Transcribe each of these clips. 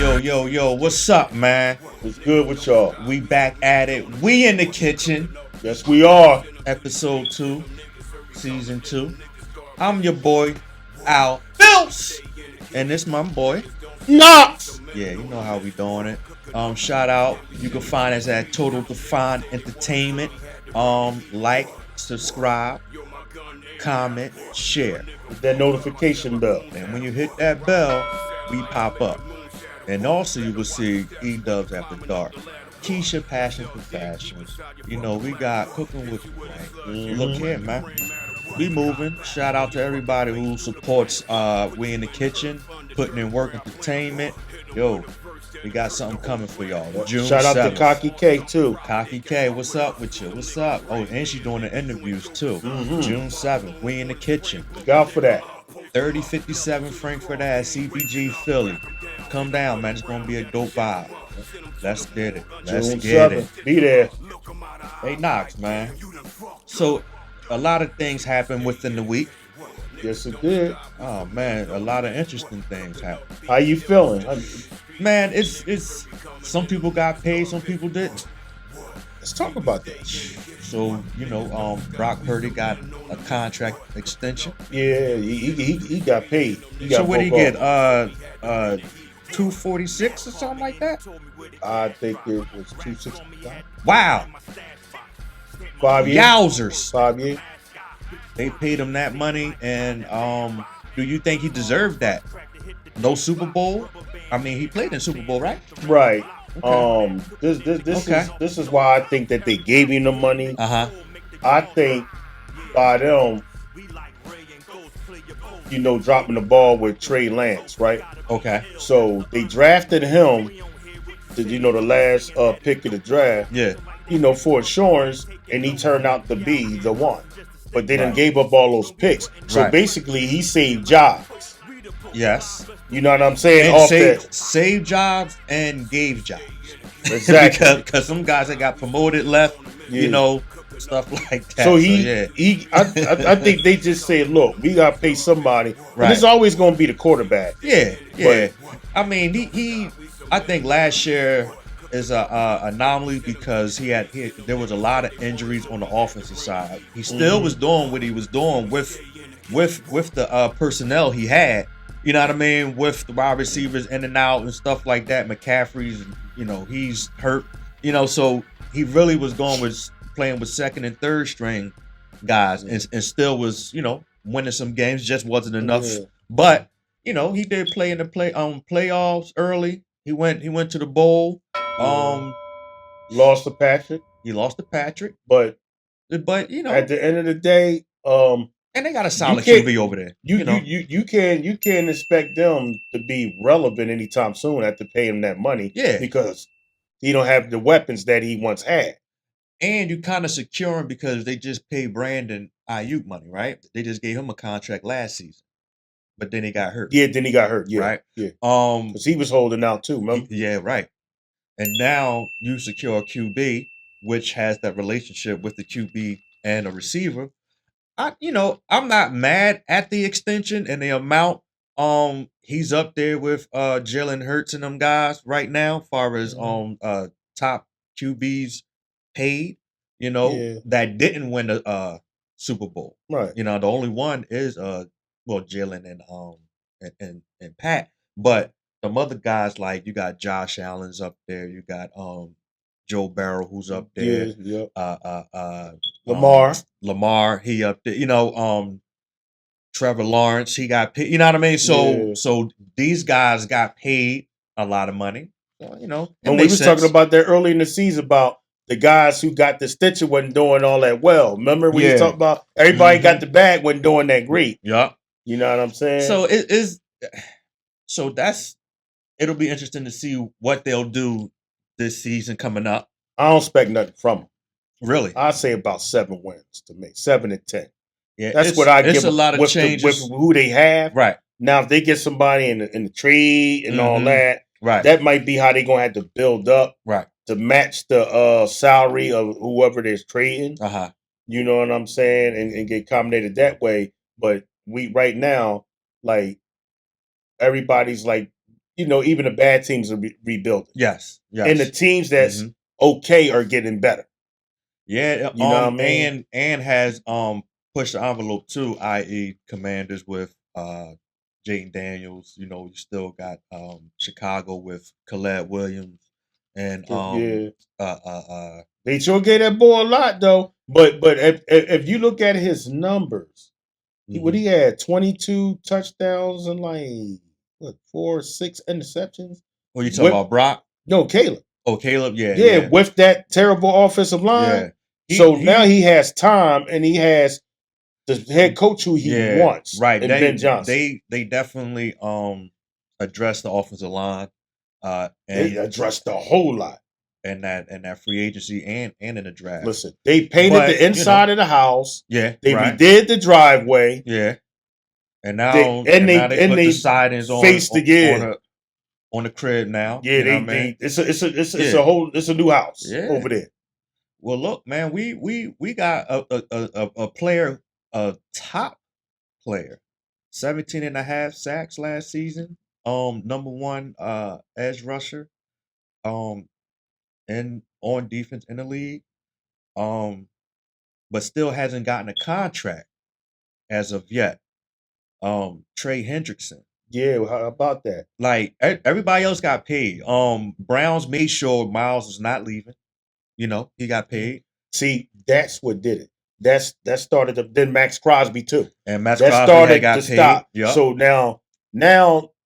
Yo, what's up, man? What's good with y'all? We back at it. We in the kitchen. Yes, we are. Episode 2, Season 2. I'm your boy, Al Bills. And this my boy. Knox. Yeah, you know how we doing it. Shout out. You can find us at Total Define Entertainment. Like, subscribe, comment, share. Hit that notification bell. And when you hit that bell, we pop up. And also you will see E-Dubs After Dark. Keisha Passion for Fashion. You know, we got Cooking with Look here, man. We moving. Shout out to everybody who supports We in the Kitchen, putting in work entertainment. Yo, we got something coming for y'all. June Shout out 7th. to Cocky K too. Cocky K, what's up with you? What's up? Oh, and she's doing the interviews too. June 7th. We in the Kitchen. Look out for that. 3057 Frankfurt Ave, CBG, Philly. Come down, man. It's gonna be a dope vibe. Let's get it. Let's June get 7th. it. Be there. Hey, Knox, man. So, a lot of things happened within the week. Yes, it did. Oh man, a lot of interesting things happened. How you feeling? Man, it's some people got paid, some people didn't. Let's talk about that. So, Brock Purdy got a contract extension. Yeah, he got paid. So what did he get? 246 or something like that? I think it was 265. Wow. 5 years. Yowzers. 5 years. They paid him that money, and do you think he deserved that? No Super Bowl? I mean, he played in Super Bowl, right? Right. Okay. This is why I think that they gave him the money. Uh-huh. I think by them, dropping the ball with Trey Lance, right? Okay. So they drafted him, the last pick of the draft. Yeah. For insurance, and he turned out to be the one. But they done Right. gave up all those picks. So Right. basically, he saved jobs. Yes. You know what I'm saying? And saved jobs and gave jobs. Exactly. because some guys that got promoted left, Yeah. stuff like that. So yeah. I think they just said, look, we gotta pay somebody. Right. And it's always gonna be the quarterback. Yeah. I mean, I think last year is a anomaly because there was a lot of injuries on the offensive side. He still was doing what he was doing with the personnel he had. You know what I mean? With the wide receivers in and out and stuff like that. McCaffrey's, he's hurt. So he really was playing with second and third string guys and still was, winning some games. Just wasn't enough. Yeah. But, he did play in the playoffs early. He went to the bowl. Lost to Patrick. He lost to Patrick. But at the end of the day, and they got a solid QB over there. You can't expect them to be relevant anytime soon after paying him that money. Yeah. Because he don't have the weapons that he once had. And you kind of secure him because they just paid Brandon Ayuk money, right? They just gave him a contract last season. But then he got hurt. Yeah, then he got hurt. Yeah. Right? Yeah. Because he was holding out too, remember? Yeah, right. And now you secure a QB, which has that relationship with the QB and a receiver. I'm not mad at the extension and the amount. He's up there with Jalen Hurts and them guys right now, as far as top QBs paid. That didn't win the Super Bowl. Right. The only one is Jalen and Pat, but some other guys, like you got Josh Allen's up there, you got Joe Burrow who's up there. Yeah. Lamar, he up there. Trevor Lawrence, he got paid. You know what I mean? So these guys got paid a lot of money. So, and we was talking about that early in the season about the guys who got the stitcher wasn't doing all that well. Remember when you talked about everybody got the bag wasn't doing that great. Yeah. You know what I'm saying? So it'll be interesting to see what they'll do this season coming up. I don't expect nothing from them. Really? I say about 7 wins to me, 7 and 10. Yeah, that's what I give. It's a lot of changes with who they have. Right now, if they get somebody in the trade and all that, right, that might be how they're gonna have to build up, right, to match the salary of whoever they're trading. Uh-huh. You know what I'm saying, and get accommodated that way. But we right now, like everybody's like, even the bad teams are rebuilding. Yes, And the yes. teams that's okay are getting better. Yeah, You know what I mean? and has pushed the envelope too, i.e. Commanders with Jaden Daniels. You know, you still got Chicago with Khaled Williams and Yeah. uh uh uh They sure gave that boy a lot though. But if you look at his numbers, he had 22 touchdowns and like what 4 6 interceptions. what are you talking With about, Brock? no Caleb. Oh, Caleb, Yeah, with that terrible offensive line. Yeah. So now he has time and he has the head coach who he wants, right. and Ben Johnson. They definitely addressed the offensive line, They and addressed a whole lot. and that free agency and in the draft. Listen, they painted the inside of the house. Yeah, they right. redid the driveway. Yeah, and now they put the sidings on the crib now. Yeah, it's a whole it's a new house over there. Well, look, man, we got a player, a top player, 17 and a half sacks last season. Number one edge rusher. And on defense in the league. But still hasn't gotten a contract as of yet. Trey Hendrickson. Yeah, how about that? Like everybody else got paid. Browns made sure Miles is not leaving. You know, he got paid. See, that's what did it. That started then Max Crosby too. And Max Crosby got paid. Stop. Yep. So now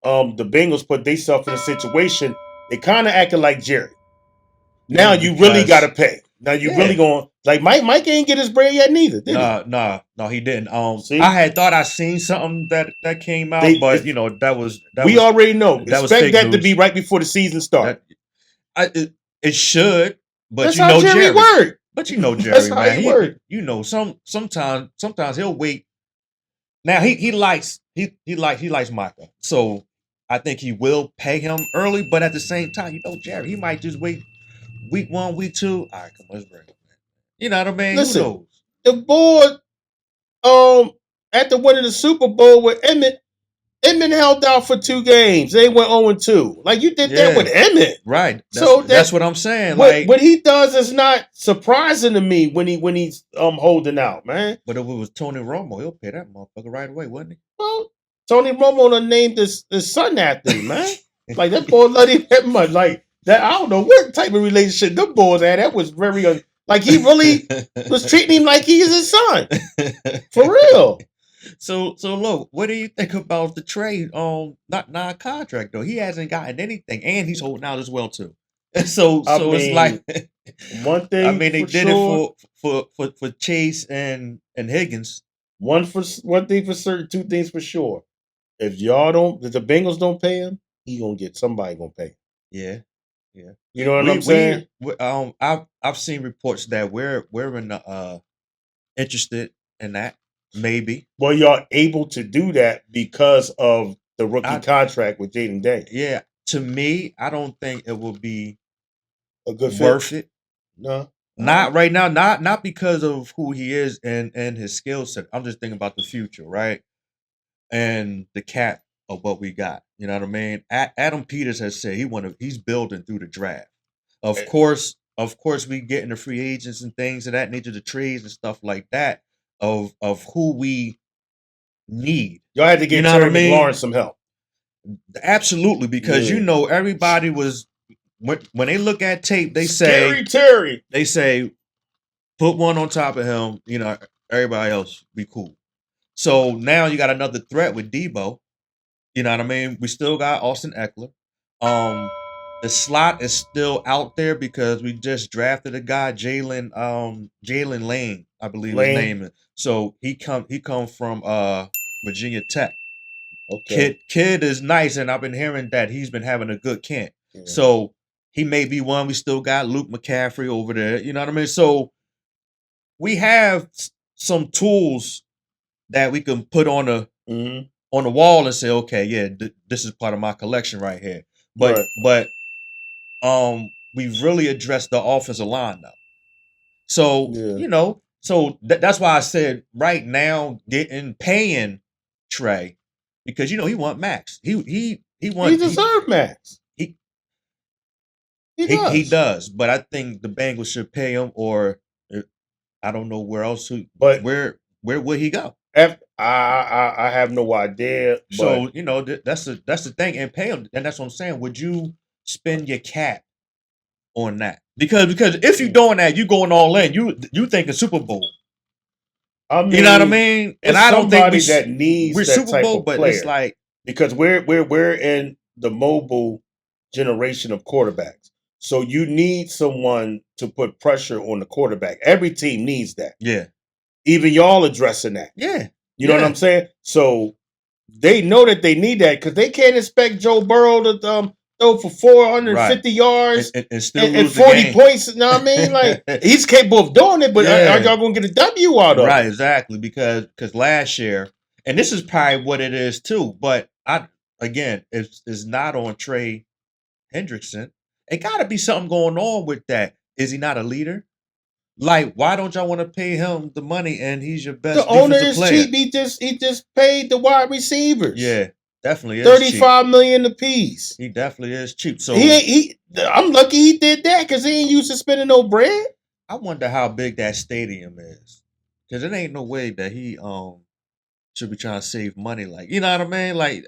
the Bengals put themselves in a situation. They kind of acting like Jerry. Now you really got to pay. Now you really going like Mike ain't get his bread yet neither. Did he? No, he didn't. I had thought I seen something that came out, but that was we already know. Expect that to be right before the season starts. It should, but that's you know Jerry work. But you know Jerry, that's man. How he work. You know, sometimes he'll wait. Now he likes Micah, so I think he will pay him early. But at the same time, you know, Jerry, he might just wait week 1, week 2. All right, come on, let's bring it. You know what I mean? Listen, who knows? The board, after winning the Super Bowl with Emmett held out for 2 games. They went 0-2. Like you did that with Emmett, right? That's what I'm saying. What he does is not surprising to me when he's holding out, man. But if it was Tony Romo, he'll pay that motherfucker right away, wouldn't he? Well, Tony Romo done named his son after him, man. Like that boy loved him that much. Like that, I don't know what type of relationship them boys had. That was very like he really was treating him like he's his son, for real. So look, what do you think about the trade? Not non-contract though. He hasn't gotten anything, and he's holding out as well too. So it's like one thing. I mean, they did it for Chase and Higgins. One thing for certain, 2 things for sure. If the Bengals don't pay him, he gonna get somebody gonna pay him. Yeah. You know what I'm saying? I've seen reports that we're interested in that. Maybe. Well, y'all able to do that because of the rookie contract with Jaden Daniels. Yeah. To me, I don't think it will be a good worth it. No. Not right now. Not because of who he is and his skill set. I'm just thinking about the future, right? And the cap of what we got. You know what I mean? Adam Peters has said he's building through the draft. Of course, we get into free agents and things of that nature, the trades and stuff like that. Of who we need. Y'all had to get Terry McLaurin some help. Absolutely, because everybody was when they look at tape, they say Terry. They say put one on top of him, everybody else be cool. So now you got another threat with Debo. You know what I mean? We still got Austin Eckler. The slot is still out there because we just drafted a guy, Jalen Lane, I believe his name is. So he come from Virginia Tech. Okay. Kid is nice, and I've been hearing that he's been having a good camp. Yeah. So he may be one. We still got Luke McCaffrey over there. You know what I mean? So we have some tools that we can put on the wall and say, okay, yeah, this is part of my collection right here. But we've really addressed the offensive line now. So that's why I said right now paying Trey, because he want max. He He deserves max. He does. He does, but I think the Bengals should pay him, or I don't know where else. But where would he go? I have no idea. So that's the thing, and pay him, and that's what I'm saying. Would you spend your cap on that? Because if you're doing that, you going all in. You thinking Super Bowl. I mean, you know what I mean? And I don't think that needs we're that Super type Bowl, of but player. it's like because we're in the mobile generation of quarterbacks. So you need someone to put pressure on the quarterback. Every team needs that. Yeah. Even y'all addressing that. Yeah. You know what I'm saying? So they know that they need that because they can't expect Joe Burrow to throw for 450 yards and still and 40 points. You know what I mean? Like he's capable of doing it, but are y'all gonna get a W out of it? Right, exactly. Because last year, and this is probably what it is too, but it's not on Trey Hendrickson. It gotta be something going on with that. Is he not a leader? Like, why don't y'all want to pay him the money and he's your best defensive player? The owner is cheap. He just paid the wide receivers. Yeah, definitely is $35 million apiece. He definitely is cheap. So I'm lucky he did that because he ain't used to spending no bread. I wonder how big that stadium is. Because it ain't no way that he should be trying to save money. Like, you know what I mean? Like,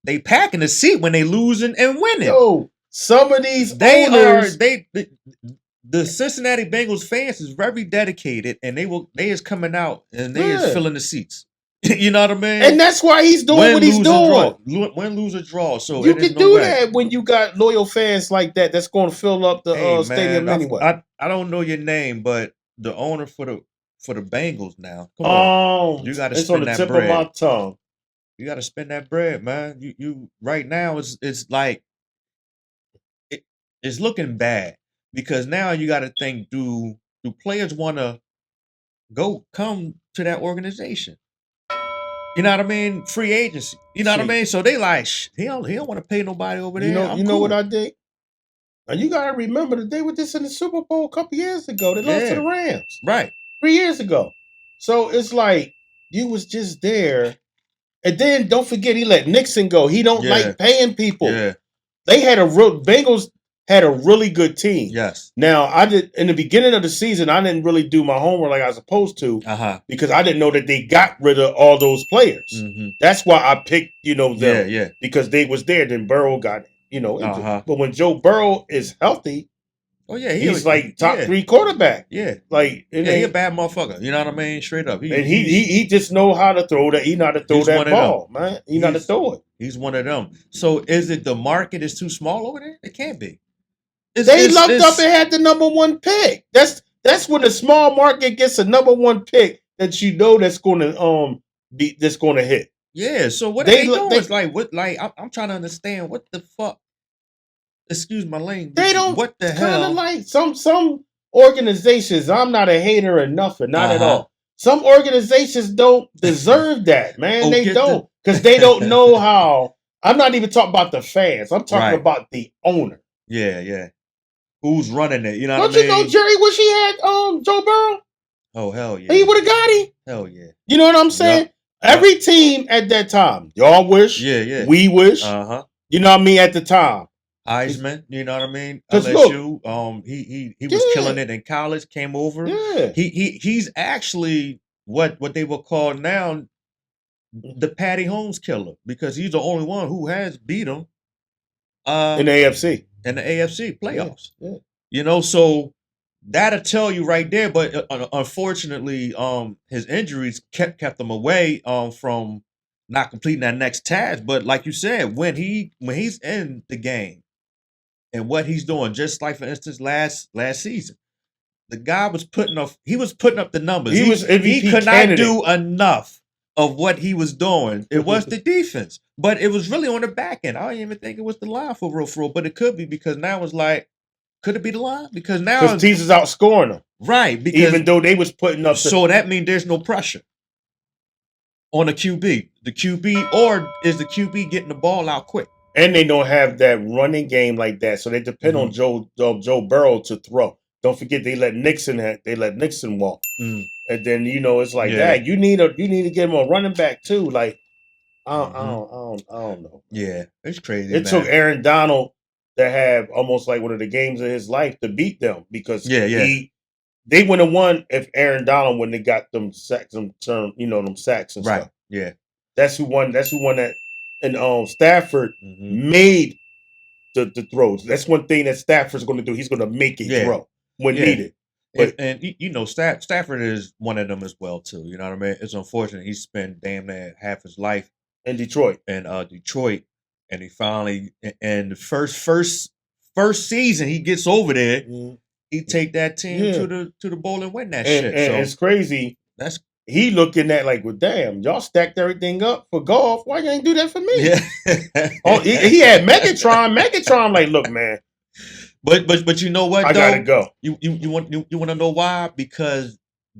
they packing the seat when they losing and winning. Yo, some of these owners, the Cincinnati Bengals fans is very dedicated, and they is coming out and they is filling the seats. You know what I mean? And that's why he's doing what he's doing. Win, lose, or draw. So you can do that when you got loyal fans like that. That's going to fill up the stadium anyway. I don't know your name, but the owner for the Bengals now. Come on, you got to spend that bread. It's on the tip of my tongue. You got to spend that bread, man. You right now it's like it's looking bad because now you got to think: do players want to come to that organization? You know what I mean? Free agency. You know what I mean? So they like he don't want to pay nobody over there. You know what I think? And you gotta remember that they were just in the Super Bowl a couple years ago. They lost to the Rams. Right. 3 years ago. So it's like you was just there. And then don't forget he let Nixon go. He don't like paying people. Yeah. Bengals had a really good team. Yes. Now I did in the beginning of the season, I didn't really do my homework like I was supposed to because I didn't know that they got rid of all those players. Mm-hmm. That's why I picked, them. Yeah. Because they was there. Then Burrow got but when Joe Burrow is healthy, he's like top 3 quarterback. Yeah. Like he a bad motherfucker. You know what I mean? Straight up. He just know how to throw that. He know how to throw that ball, man. He know how to throw it. He's one of them. So is it the market is too small over there? It can't be. They lucked up and had the number 1 pick. That's when the small market gets a number 1 pick that that's going to hit. Yeah. So what they doing? It's like what? Like I'm trying to understand what the fuck. Excuse my language. They don't. What the hell? Like some organizations. I'm not a hater or nothing. Not at all. Some organizations don't deserve that, man. They don't because they don't know how. I'm not even talking about the fans. I'm talking about the owner. Yeah. Who's running it? You know what I mean? Don't you know Jerry wish he had Joe Burrow? Oh hell yeah. He would have got him. Hell yeah. You know what I'm saying? Yep. Every team at that time, y'all wish. Yeah. We wish. You know what I mean? At the time. Heisman, you know what I mean? LSU, look, he was killing it in college, came over. Yeah. He's actually what they will call now the Patty Holmes killer because he's the only one who has beat him in the AFC. In the AFC playoffs. Yeah. So that'll tell you right there. But unfortunately, his injuries kept him away from not completing that next task. But like you said, when he's in the game and what he's doing, just like for instance last season, the guy was putting up the numbers. He could not do enough of what he was doing. It was the defense, but it was really on the back end. I didn't even think it was the line for real, but it could be because now it's like, could it be the line? Because now teams is outscoring them, right? Because even though they was putting up, so that means there's no pressure on the QB. The QB, or is the QB getting the ball out quick? And they don't have that running game like that, so they depend on Joe Burrow to throw. Don't forget they let Nixon walk, and then it's like that. You need to get him a running back too. Like I don't know. Yeah, it's crazy, It took man. Aaron Donald to have almost like one of the games of his life to beat them because Yeah. they wouldn't have won if Aaron Donald wouldn't have got them sacks, them sacks and Right. stuff. Yeah. That's who won. That's who won that. And Stafford Hmm. made the throws. That's one thing that Stafford's going to do. He's going to make a Yeah. throw when Yeah. needed. And But Stafford is one of them as well too. You know what I mean? It's unfortunate he spent damn near half his life in Detroit, in Detroit, and he finally and the first season he gets over there, he take that team yeah, to the bowl and win that and shit. So it's crazy. that's He looking at like, well, damn, y'all stacked everything up for golf. Why you ain't do that for me? yeah. Oh, he had Megatron. Megatron, like, look, man, But you know what I though? gotta go. You want to know why? Because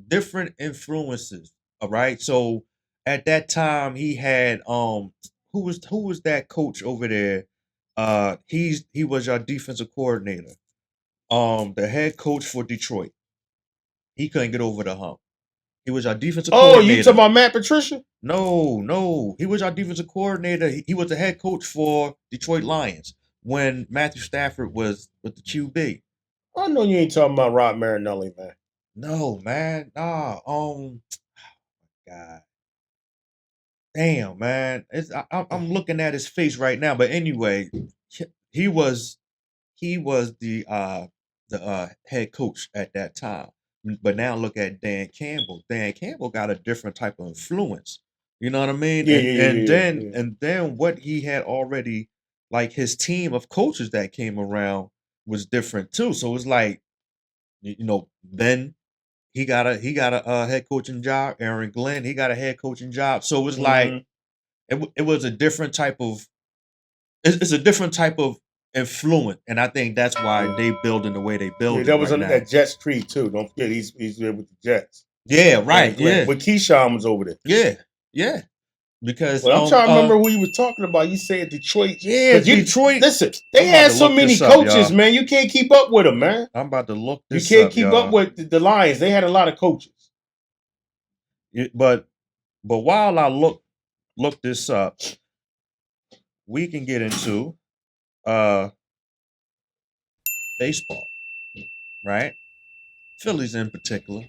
different influences. All right. So at that time he had who was that coach over there? He was our defensive coordinator. The head coach for Detroit. He couldn't get over the hump. He was our defensive Oh, you talking coordinator. about Matt Patricia? No. He was our defensive coordinator. He was the head coach for Detroit Lions when Matthew Stafford was with the QB. I know you ain't talking about Rob Marinelli, man. No, man. Nah. God. Damn, man. I'm looking at his face right now. But anyway, he was the head coach at that time. But now look at Dan Campbell. Dan Campbell got a different type of influence. You know what I mean? Yeah, And yeah, yeah, and yeah, then yeah. and then what he had already, like his team of coaches that came around was different too. So it's like, then he got a head coaching job. Aaron Glenn, he got a head coaching job. So it was like Mm-hmm. it was a different type of it's a different type of influence, and I think that's why they building the way they Yeah, building that was right under now. that Jets tree too. Don't forget he's there with the Jets. Yeah, Aaron right. Glenn. Yeah, When Keyshawn was over there. yeah. Because Well, I'm trying to remember who you were talking about. You said Detroit. yeah, Because you Detroit. listen, they I'm about had to so look many this up, coaches, y'all. man. You can't keep up with them, man. I'm about to look You this can't up, keep up y'all. with the Lions. They had a lot of coaches. But while I look this up, we can get into uh baseball, right? Phillies in particular.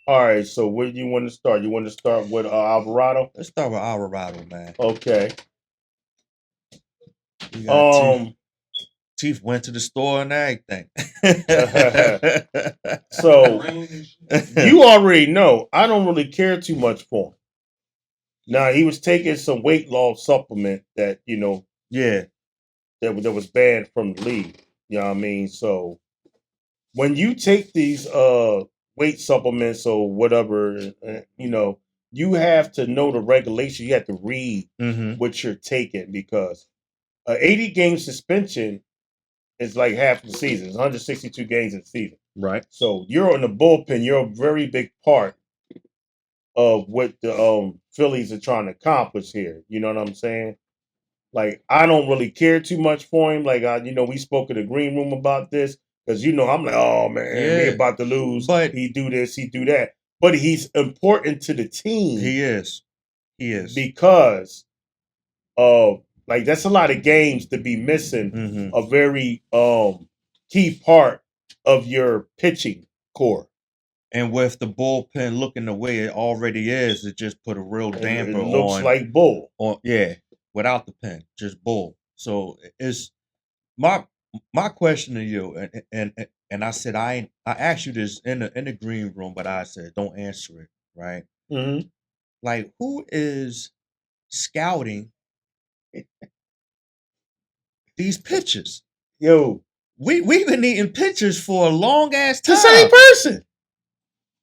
All right, so where do you want to start? You want to start with Alvarado? Let's start with Colorado, man. Okay. We got Um. Teeth went to the store and everything. So you already know I don't really care too much for him. Now he was taking some weight loss supplement that yeah. that was banned from the league. You know what I mean? So when you take these weight supplements or whatever, you have to know the regulation. You have to read Mm-hmm. what you're taking because 80 game suspension is like half the season. It's 162 games in the season. Right. So you're in the bullpen. You're a very big part of what the Phillies are trying to accomplish here. You know what I'm saying? Like I don't really care too much for him. Like we spoke in the green room about this because I'm like, oh man, we Yeah. about to lose. But He do this, he do that. But he's important to the team. he is. He is. Because of like that's a lot of games to be missing Mm-hmm. a very key part of your pitching core. And with the bullpen looking the way it already is, it just put a real And damper it looks like bull. without the pen, just bull. So it's my question to you, and I said I asked you this in the green room, but I said don't answer it, right? Mm-hmm. Like who is scouting these pitchers? Yo, We've been eating pitchers for a long ass it's the time. same person.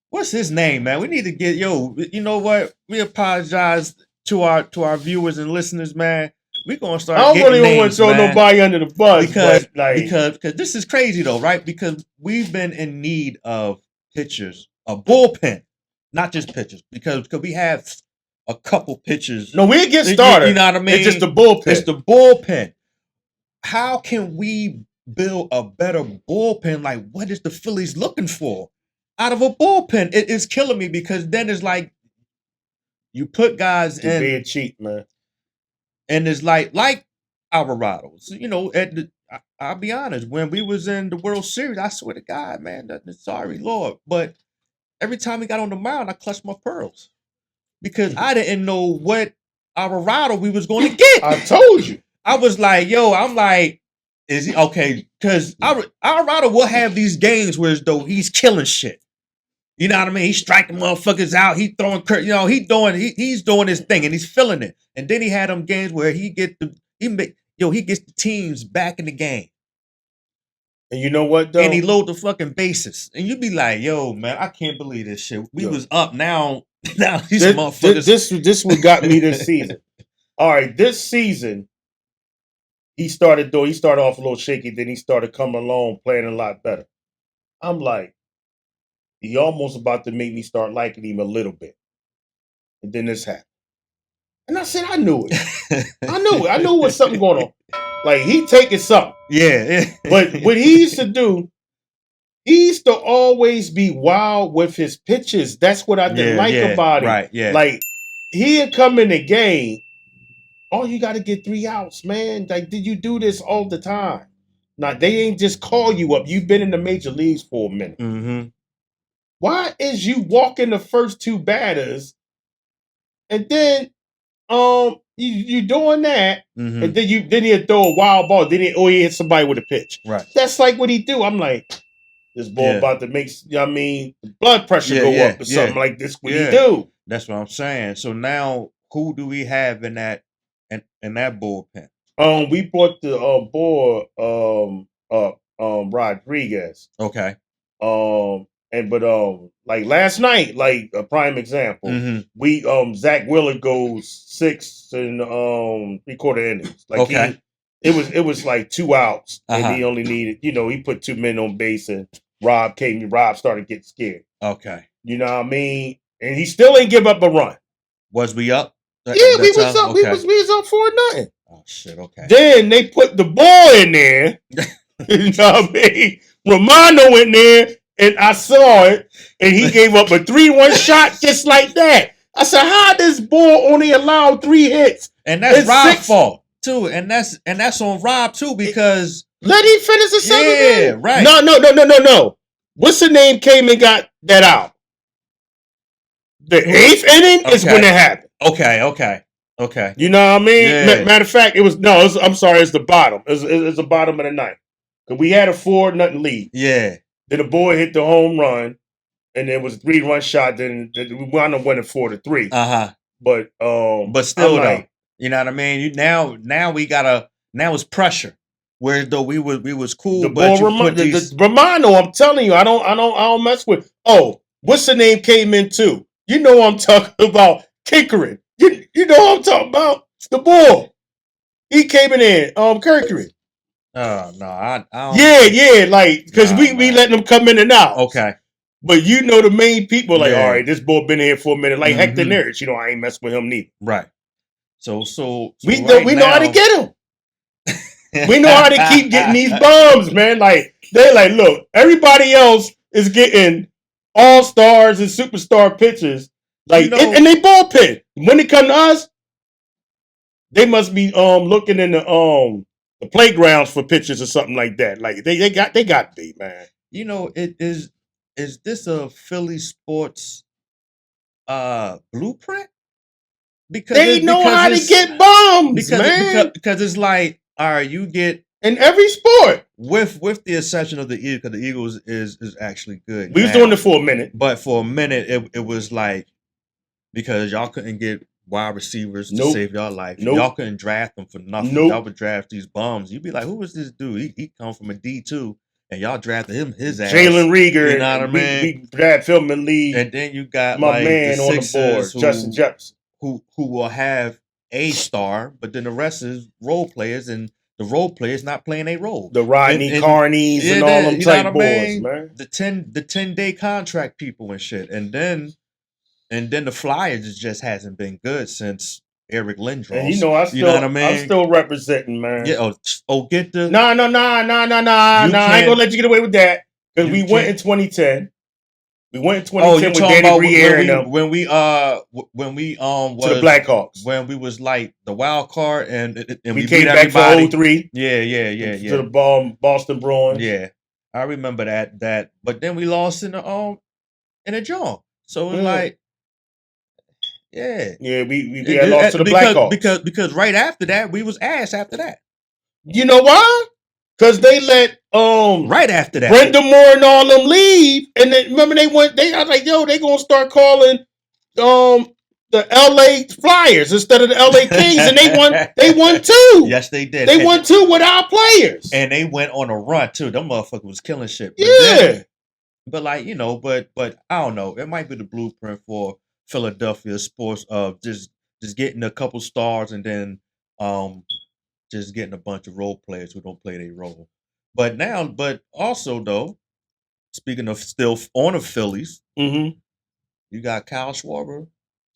What's his name, man? We need to get you know what? We apologize to our viewers and listeners, man. We're gonna start. I don't getting really want names, to throw man, nobody under the bus, because but like because this is crazy though, right? Because we've been in need of pitchers, a bullpen, not just pitchers, because we have a couple pitchers. no, we get You started. know what I mean? It's just the bullpen. It's the bullpen. How can we build a better bullpen? Like, what is the Phillies looking for out of a bullpen? It is killing me because then it's like you put guys You're in. being cheap, man. And it's like Alvarado. So, I'll be honest. When we was in the World Series, I swear to God, man, sorry, Lord, but every time he got on the mound, I clutched my pearls because I didn't know what Alvarado we was going to get. I told you. I was like, yo, I'm like, is he okay? Because Alvarado will have these games where as though he's killing shit. You know what I mean? He's striking motherfuckers out. He throwing, he's doing his thing and he's feeling it. And then he had them games where he gets the teams back in the game. And you know what though? And he load the fucking bases. And you be like, yo, man, I can't believe this shit. We was up now. Now these motherfuckers. This what got me this season. All right, this season, he started off a little shaky, then he started coming along, playing a lot better. I'm like, he almost about to make me start liking him a little bit. And then this happened. And I said, I knew it. I knew it. I knew what's something going on. Like, he taking something. Yeah. But what he used to do, he used to always be wild with his pitches. That's what I didn't like about him. Right, yeah. Like, he'd come in the game, oh, you got to get 3 outs, man. Like, did you do this all the time? Now, they ain't just call you up. You've been in the major leagues for a minute. Mm-hmm. Why is you walking the first 2 batters and then you doing that, mm-hmm. and then he'd throw a wild ball, then he hit somebody with a pitch. Right. That's like what he do. I'm like, this ball about to make blood pressure go up or something like this. What he do? That's what I'm saying. So now who do we have in that bullpen? We brought the boy Rodriguez. Okay. Like last night, like a prime example, we Zach Wheeler goes 6 and 3/4 innings. Like it was like 2 outs, and he only needed, he put 2 men on base, and Rob started getting scared. Okay. You know what I mean? And he still ain't give up a run. Was we up? Yeah, we was up. Okay. We was up 4-0. Oh shit, okay. Then they put the ball in there. You know what I mean? Romano in there. And I saw it, and he gave up a 3-1 shot just like that. I said, "How this ball only allowed 3 hits?" And that's Rob's fault too. And that's on Rob too, because let him finish the 7th inning. Right. No. What's the name came and got that out? The 8th inning is when it happened. Okay. You know what I mean? Yeah. Matter of fact, it's the bottom. It's the bottom of the 9th. Because we had a 4-0 lead. Yeah. Then the boy hit the home run, and there was a 3-run shot. Then we wound up winning 4-3. But still, though, you know what I mean. Now it's pressure. Whereas though we was cool, but Romano, I'm telling you, I don't mess with. Oh, what's the name came in too? You know I'm talking about Kinkering. You know what I'm talking about? The ball. He came in there, Kirkering. Oh no, I don't. Yeah, like because we letting them come in and out. Okay, but the main people like, all right, this boy been here for a minute. Like Hector Neris, I ain't messing with him neither. Right. So we know how to get him. We know how to keep getting these bombs, man. Like they like, look, everybody else is getting all-stars and superstar pitchers. Like and they bullpen. When it come to us, they must be looking in the playgrounds for pitches or something like that. Like they got to be, man. It is this a Philly sports blueprint? Because they know how to get bombs, man. Because it's like, all right, you get in every sport with the exception of the Eagles, because the Eagles is actually good. We was doing it for a minute, but for a minute it was like, because y'all couldn't get wide receivers to save y'all life. Y'all couldn't draft them for nothing. Y'all would draft these bums. You'd be like, who is this dude? He come from a D2, and y'all drafted his ass. Jalen Rieger. You know what I mean? We draft him in league. And then you got my man on the board, Justin Jefferson, who will have a star, but then the rest is role players, and the role players not playing a role. The Rodney Carneys and all them type boys, man. The 10-day contract people and shit, and then the Flyers just hasn't been good since Eric Lindros. And you know what I mean? I'm still representing, man. Yeah. Get the No. I ain't gonna let you get away with that, because we went in 2010. We went in Oh, 2010 you with talking Danny about Briere and them when to the was Blackhawks. when we was like the wild card and We we beat came back for everybody. 03 to Yeah. the Boston Bruins. Yeah. I remember that. But then we lost in a draw. So it was Yeah. like, yeah. Yeah, we had lost to the Blackhawks. Because right after that, we was ass after that. You know why? Because they let Right after that. Brenda Moore and all them leave. And then remember I was like, yo, they gonna start calling the LA Flyers instead of the LA Kings, and they won two. Yes, they did. They won two with our players. And they went on a run too. Them motherfuckers was killing shit. But yeah. But like, but I don't know. It might be the blueprint for Philadelphia sports of just getting a couple stars and then just getting a bunch of role players who don't play their role. But also though, speaking of still on the Phillies, you got Kyle Schwarber.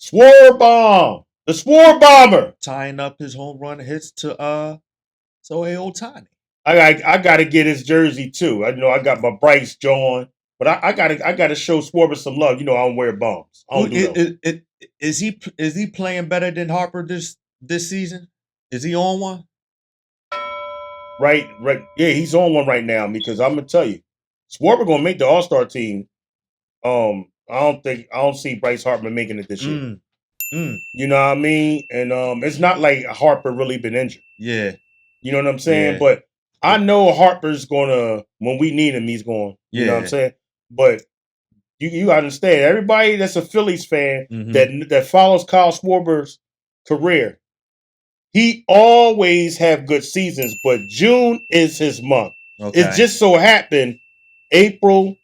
Schwarbomb. The Schwar Bomber. Tying up his home run hits to Shohei Ohtani. I gotta get his jersey too. I got my Bryce John. But I gotta show Schwarber some love. I don't wear bombs. I don't do that. Is he playing better than Harper this season? Is he on one? Right. Yeah, he's on one right now because I'm gonna tell you, Schwarber gonna make the All-Star team. I don't see Bryce Harper making it this year. You know what I mean? And it's not like Harper really been injured. Yeah. You know what I'm saying? Yeah. But I know Harper's gonna, when we need him, he's going. You know what I'm saying? But you understand, everybody that's a Phillies fan that follows Kyle Schwarber's career, he always have good seasons, but June is his month. Okay. It just so happened April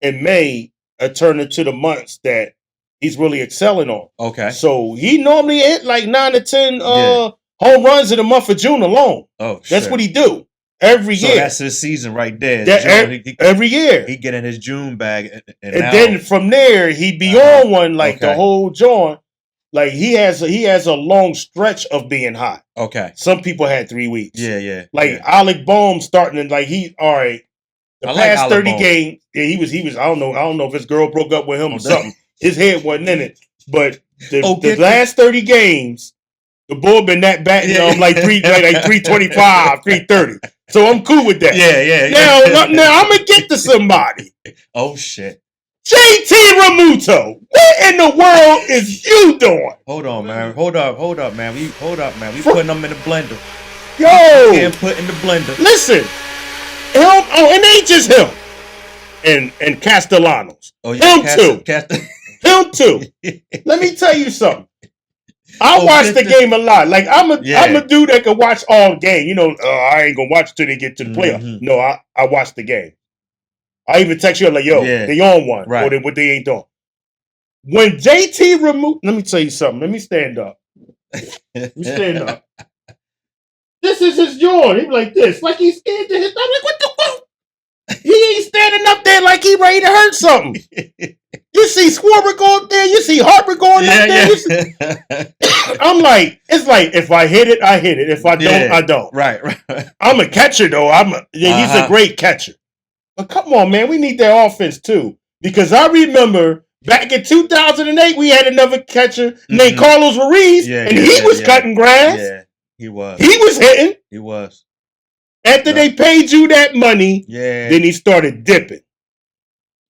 and May are turned into the months that he's really excelling on. Okay. So he normally hit like 9 to 10 home runs in the month of June alone. Oh, that's what he do every year. So that's his season right there. Every year. He get in his June bag. And then from there, he be on one like the whole joint. Like he has a long stretch of being hot. Okay. Some people had 3 weeks. Yeah. Like Alec Bohm starting to all right. The past 30 games, he was. I don't know if his girl broke up with him or something. His head wasn't in it. But the last 30 games, the bull been that batting like 325, 330. So I'm cool with that. Yeah. Now I'm gonna get to somebody. Oh shit. JT Realmuto, what in the world is you doing? Hold on, man. Hold up, man. We putting them in the blender. Yo, getting put in the blender. Listen, him. Oh, and ain't just him. And Castellanos. Oh yeah, him too. Him too. Let me tell you something. I watch the game a lot. Like I'm a dude that can watch all game. I ain't gonna watch till they get to the playoff. No, I watch the game. I even text you like, yo, they on one. Right. Or what they ain't doing. When JT removed, let me tell you something. Let me stand up. Let me stand up. This is his joint. He be like this. Like he's scared to hit. I'm like, what the fuck? He ain't standing up there like he ready to hurt something. You see Schwarber go up there. You see Harper going up there. I'm like, it's like, if I hit it, I hit it. If I don't, I don't. Right. I'm a catcher, though. He's a great catcher. But come on, man. We need that offense, too. Because I remember back in 2008, we had another catcher named Carlos Ruiz, and he was cutting grass. Yeah, he was. He was hitting. He was. After they paid you that money, then he started dipping.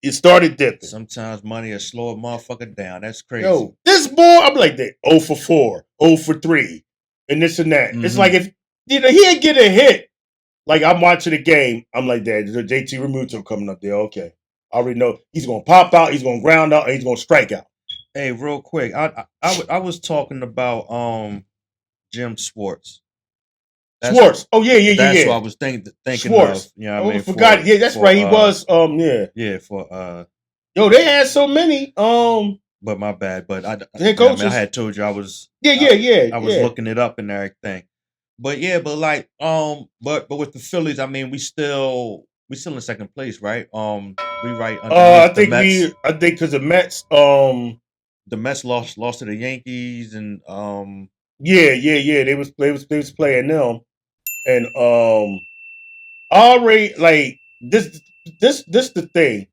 It started dipping. Sometimes money will slow a motherfucker down. That's crazy. Yo, this boy, I'm like that. 0 for 4, 0 for 3, and this and that. It's like if he'd get a hit. Like I'm watching the game, I'm like that. There's a JT Realmuto coming up there. Okay, I already know he's gonna pop out, he's gonna ground out, and he's gonna strike out. Hey, real quick, I was talking about Jim Schwartz. Schwartz. Oh yeah. That's what I was thinking Schwartz. Of. You know what I mean? Forgot. That's right. He was. Yeah. For Yo, they had so many. But my bad. But I had told you I was. Yeah. I was looking it up and everything. But but with the Phillies, I mean, we still in second place, right? We right. I think because the Mets. The Mets lost to the Yankees and Yeah. They was playing them, and already like this the thing.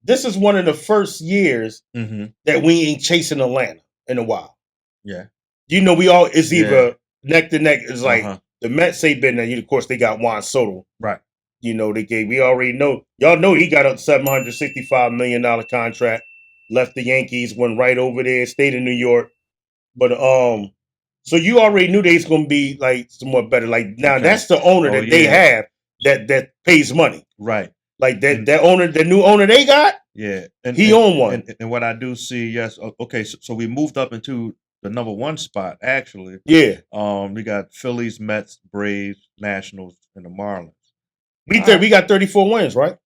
this is one of the first years Mm-hmm. that we ain't chasing Atlanta in a while. Yeah. You know, we all it's Yeah. either neck to neck. It's like Uh-huh. the Mets ain't been there. Of course, they got Juan Soto. Right. You know, we already know. Y'all know he got a $765 million contract. Left the Yankees, went right over there, stayed in New York. But so you already knew they was gonna be like somewhat better. Like now, Okay. that's the owner Oh, that they yeah. have that pays money. Right. Like that And- that owner, the new owner they got, Yeah. he owned one. And what I do see, yes. Okay. So we moved up into the number 1 spot, actually. Yeah, We got Phillies, Mets, Braves, Nationals, and the Marlins. we got 34 wins, right?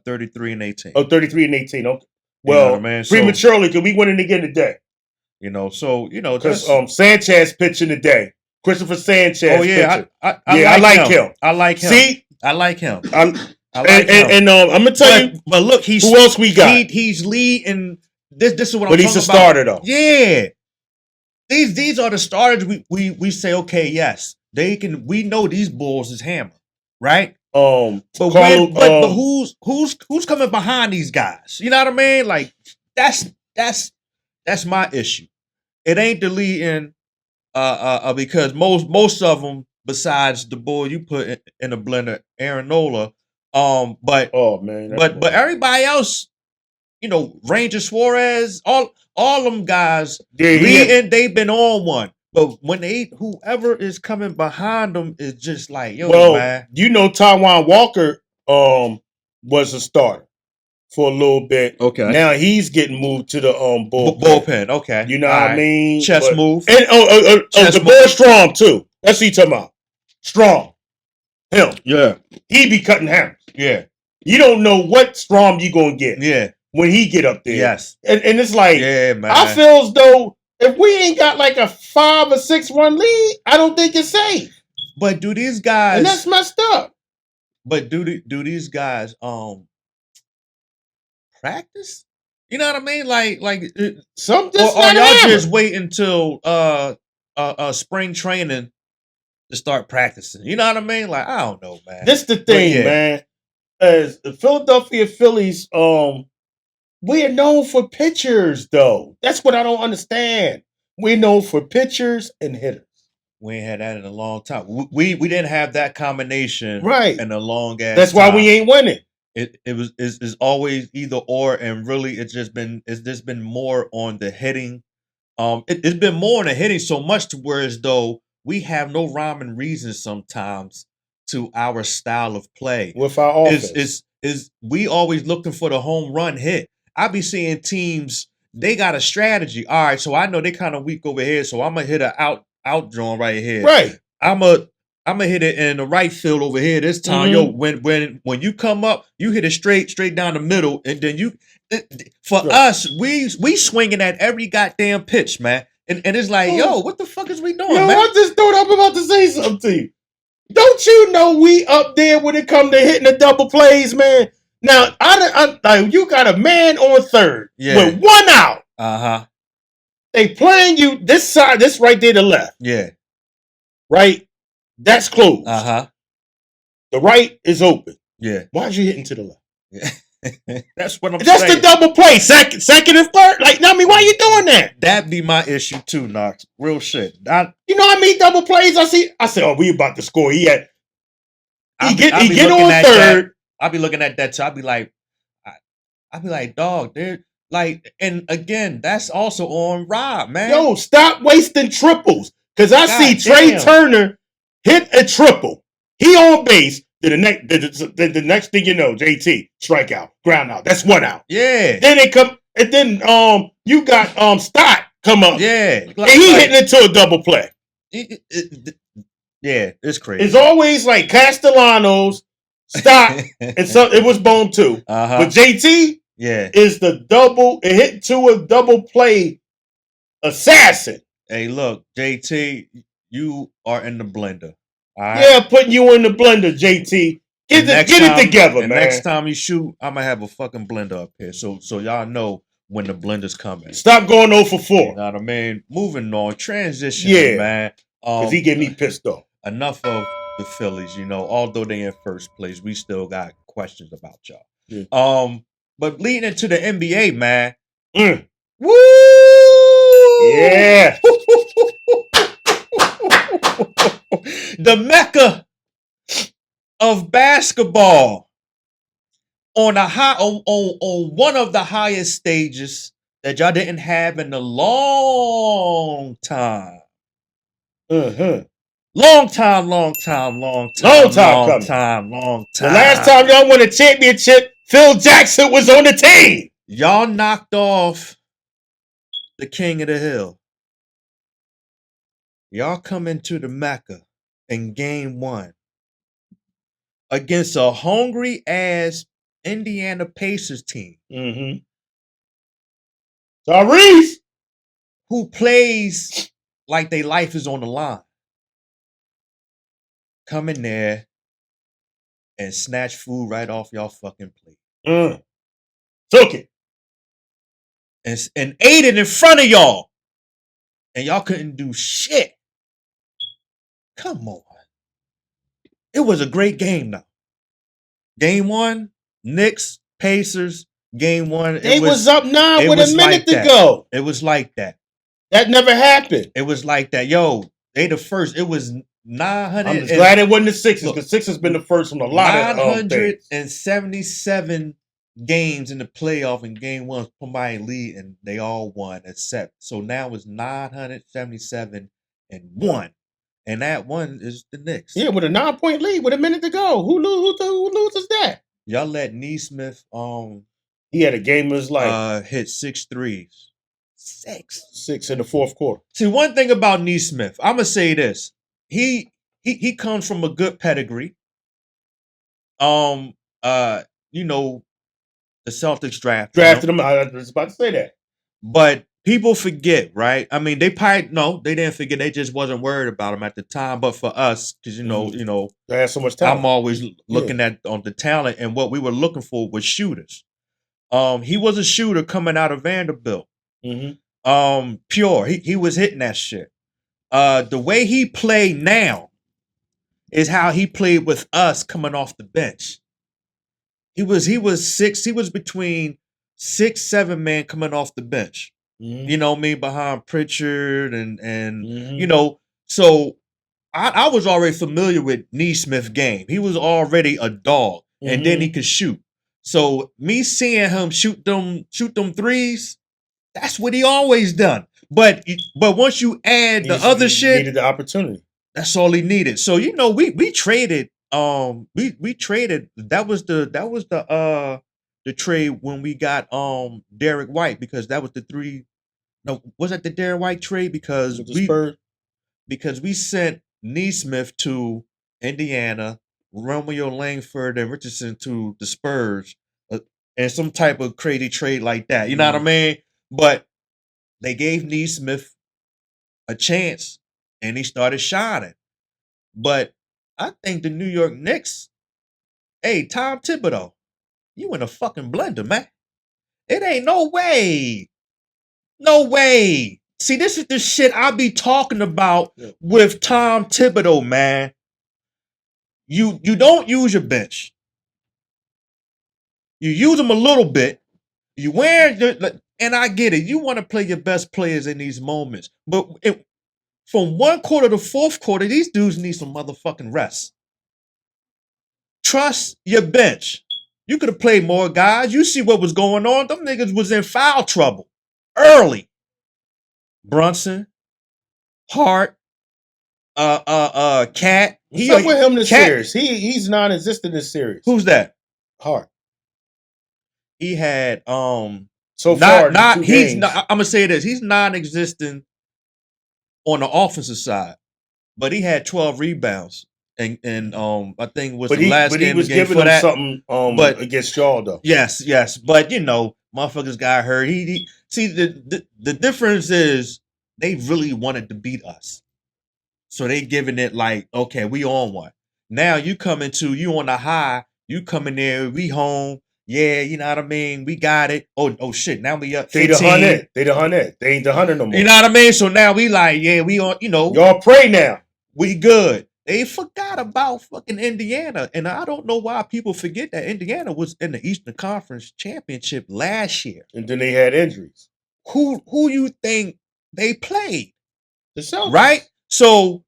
33 and 18. Oh, 33 and 18. Okay. You know Well, what I mean? So, prematurely, because we winning again today. you know, so Because that's Sanchez pitching today. Christopher Sanchez. oh yeah, pitching. I like him. him. I like him. See, I like him. I like him. And I'm gonna tell you, But look, he's who else we got? He's leading. This is what I'm But talking he's a about. starter though. Yeah, these are the starters. We say okay, yes, they can. We know these Bulls is hammer, right? But Who's coming behind these guys? You know what I mean? Like that's my issue. It ain't the leading because most of them besides the bull you put in the blender, Aaron Nola, but oh man, but everybody else, you know, Ranger Suarez, all them guys leading, they've been on one. But when whoever is coming behind them is just like, yo, man. You know, Taiwan Walker was a starter for a little bit. Okay. Now he's getting moved to the bullpen. Okay. You know what I mean? Chess move. And the boy Strong too. That's who you talking about. Strong. Him. Yeah. He be cutting hammers. Yeah. You don't know what Strong you gonna get. Yeah. When he get up there. Yes. And it's like, yeah, man. I feel as though if we ain't got like a 5 or 6 run lead, I don't think it's safe. But do these guys? And that's messed up. But do these guys practice? You know what I mean? Like some or y'all just wait until spring training to start practicing? You know what I mean? Like I don't know, man. This the thing, man. As the Philadelphia Phillies, we are known for pitchers, though. That's what I don't understand. We're known for pitchers and hitters. We ain't had that in a long time. We didn't have that combination right in a long ass. That's time. why we ain't winning. It's always either or, and really it's just been more on the hitting. It's been more on the hitting so much to where as though we have no rhyme and reason sometimes to our style of play. With our offense. Is we always looking for the home run hit. I be seeing teams, they got a strategy. All right, so I know they kind of weak over here, so I'm gonna hit a out joint right here. Right. I'm gonna hit it in the right field over here this time. Yo, when you come up, you hit it straight down the middle, and then us, we swinging at every goddamn pitch, man. And it's like, yo, what the fuck is we doing, man? I just thought I'm about to say something to you. Don't you know we up there when it come to hitting the double plays, man? Now, you got a man on third with 1 out. Uh-huh. They playing you this side, this right there to left. Yeah. Right? That's closed. Uh-huh. The right is open. Yeah. Why are you hitting to the left? Yeah. That's what I'm saying. That's the double play. Second and third. Like, I mean, why you doing that? That'd be my issue too, Knox. Real shit. You know how many double plays I see? I said, oh, we about to score. He get on third. I'll be looking at that too. I'll be like, dog, dude. Like, and again, that's also on Rob, man. Yo, stop wasting triples. Because I see Trey Turner hit a triple. He on base. The next thing you know, JT, strikeout, ground out. That's 1 out. Yeah. Then they come, and then you got Stott come up. Yeah. And he hitting into a double play. Yeah, it's crazy. It's always like Castellanos, Stott, and so it was Bone too. Uh-huh. But JT is the double, it hit to a double play assassin. Hey, look, JT, you are in the blender. All right? Yeah, putting you in the blender, JT. Get it together, man. Next time you shoot, I'm gonna have a fucking blender up here, so y'all know when the blender's coming. Stop going 0 for 4. You know what I mean? Moving on, transitioning, man. Because he get me pissed off. Enough of the Phillies, you know. Although they in first place, we still got questions about y'all. Yeah. But leading into the NBA, man. Mm. Woo! Yeah. The Mecca of basketball on a high on one of the highest stages that y'all didn't have in a long time. Mm-hmm. Long time coming. The last time y'all won a championship, Phil Jackson was on the team. Y'all knocked off the king of the hill. Y'all come into the Mecca in game 1 against a hungry ass Indiana Pacers team. Mm-hmm. Tyrese, who plays like their life is on the line. Come in there and snatch food right off y'all fucking plate. Took it. And ate it in front of y'all. And y'all couldn't do shit. Come on. It was a great game though. Game 1, Knicks, Pacers, game 1. They was up 9 with a minute to go. It was like that. That never happened. It was like that. Yo, they the first. It was 900. I'm just glad it wasn't the Sixers, because Sixers been the first from a lot of 977 games in the playoff in game 1 combined lead, and they all won except. So now it's 977 and 1. And that one is the Knicks. Yeah, with a 9-point lead with a minute to go. Who loses that? Y'all let Nesmith he had a game of his life. Hit 6 threes. 6 in the fourth quarter. See, one thing about Nesmith, I'm gonna say this. He comes from a good pedigree. You know, the Celtics drafted him. I was about to say that. But people forget, right? I mean, they didn't forget. They just wasn't worried about him at the time. But for us, because they had so much talent. I'm always looking at on the talent, and what we were looking for was shooters. He was a shooter coming out of Vanderbilt. Mm-hmm. Pure. He was hitting that shit. The way he played now is how he played with us coming off the bench. He was between 6-7 man coming off the bench. Mm-hmm. You know what I mean? Behind Pritchard and mm-hmm. So I was already familiar with Nesmith's game. He was already a dog, and then he could shoot. So me seeing him shoot them threes, that's what he always done. But once you add the other shit, needed the opportunity. That's all he needed. So we traded. We traded. That was the trade when we got Derek White, because that was the 3. No, was that the Derek White trade? Because we sent Nesmith to Indiana, Romeo Langford and Richardson to the Spurs, and some type of crazy trade like that. You know what I mean? But they gave Nesmith a chance, and he started shining. But I think the New York Knicks, hey, Tom Thibodeau, you in a fucking blender, man. It ain't no way. No way. See, this is the shit I be talking about with Tom Thibodeau, man. You don't use your bench. You use them a little bit. You wear, and I get it. You want to play your best players in these moments. But from 1 quarter to 4th quarter, these dudes need some motherfucking rest. Trust your bench. You could have played more guys. You see what was going on. Them niggas was in foul trouble early. Brunson, Hart, Cat. What's up with him this series? He's non-existent this series. Who's that? Hart. He had so far he's not, I'm gonna say this. He's non-existent on the offensive side, but he had 12 rebounds. And I think was the last game. But he was giving them something against y'all though. Yes. But motherfuckers got hurt. He see the difference is they really wanted to beat us. So they giving it like, okay, we on one. Now you on the high, you coming there, we home. Yeah, you know what I mean? We got it. Oh shit, now we up 15. They the 100. They ain't the 100 no more. You know what I mean? So now we like, yeah, we on, Y'all pray now. We good. They forgot about fucking Indiana, and I don't know why people forget that Indiana was in the Eastern Conference Championship last year. And then they had injuries. Who you think they played? The Celtics. Right? So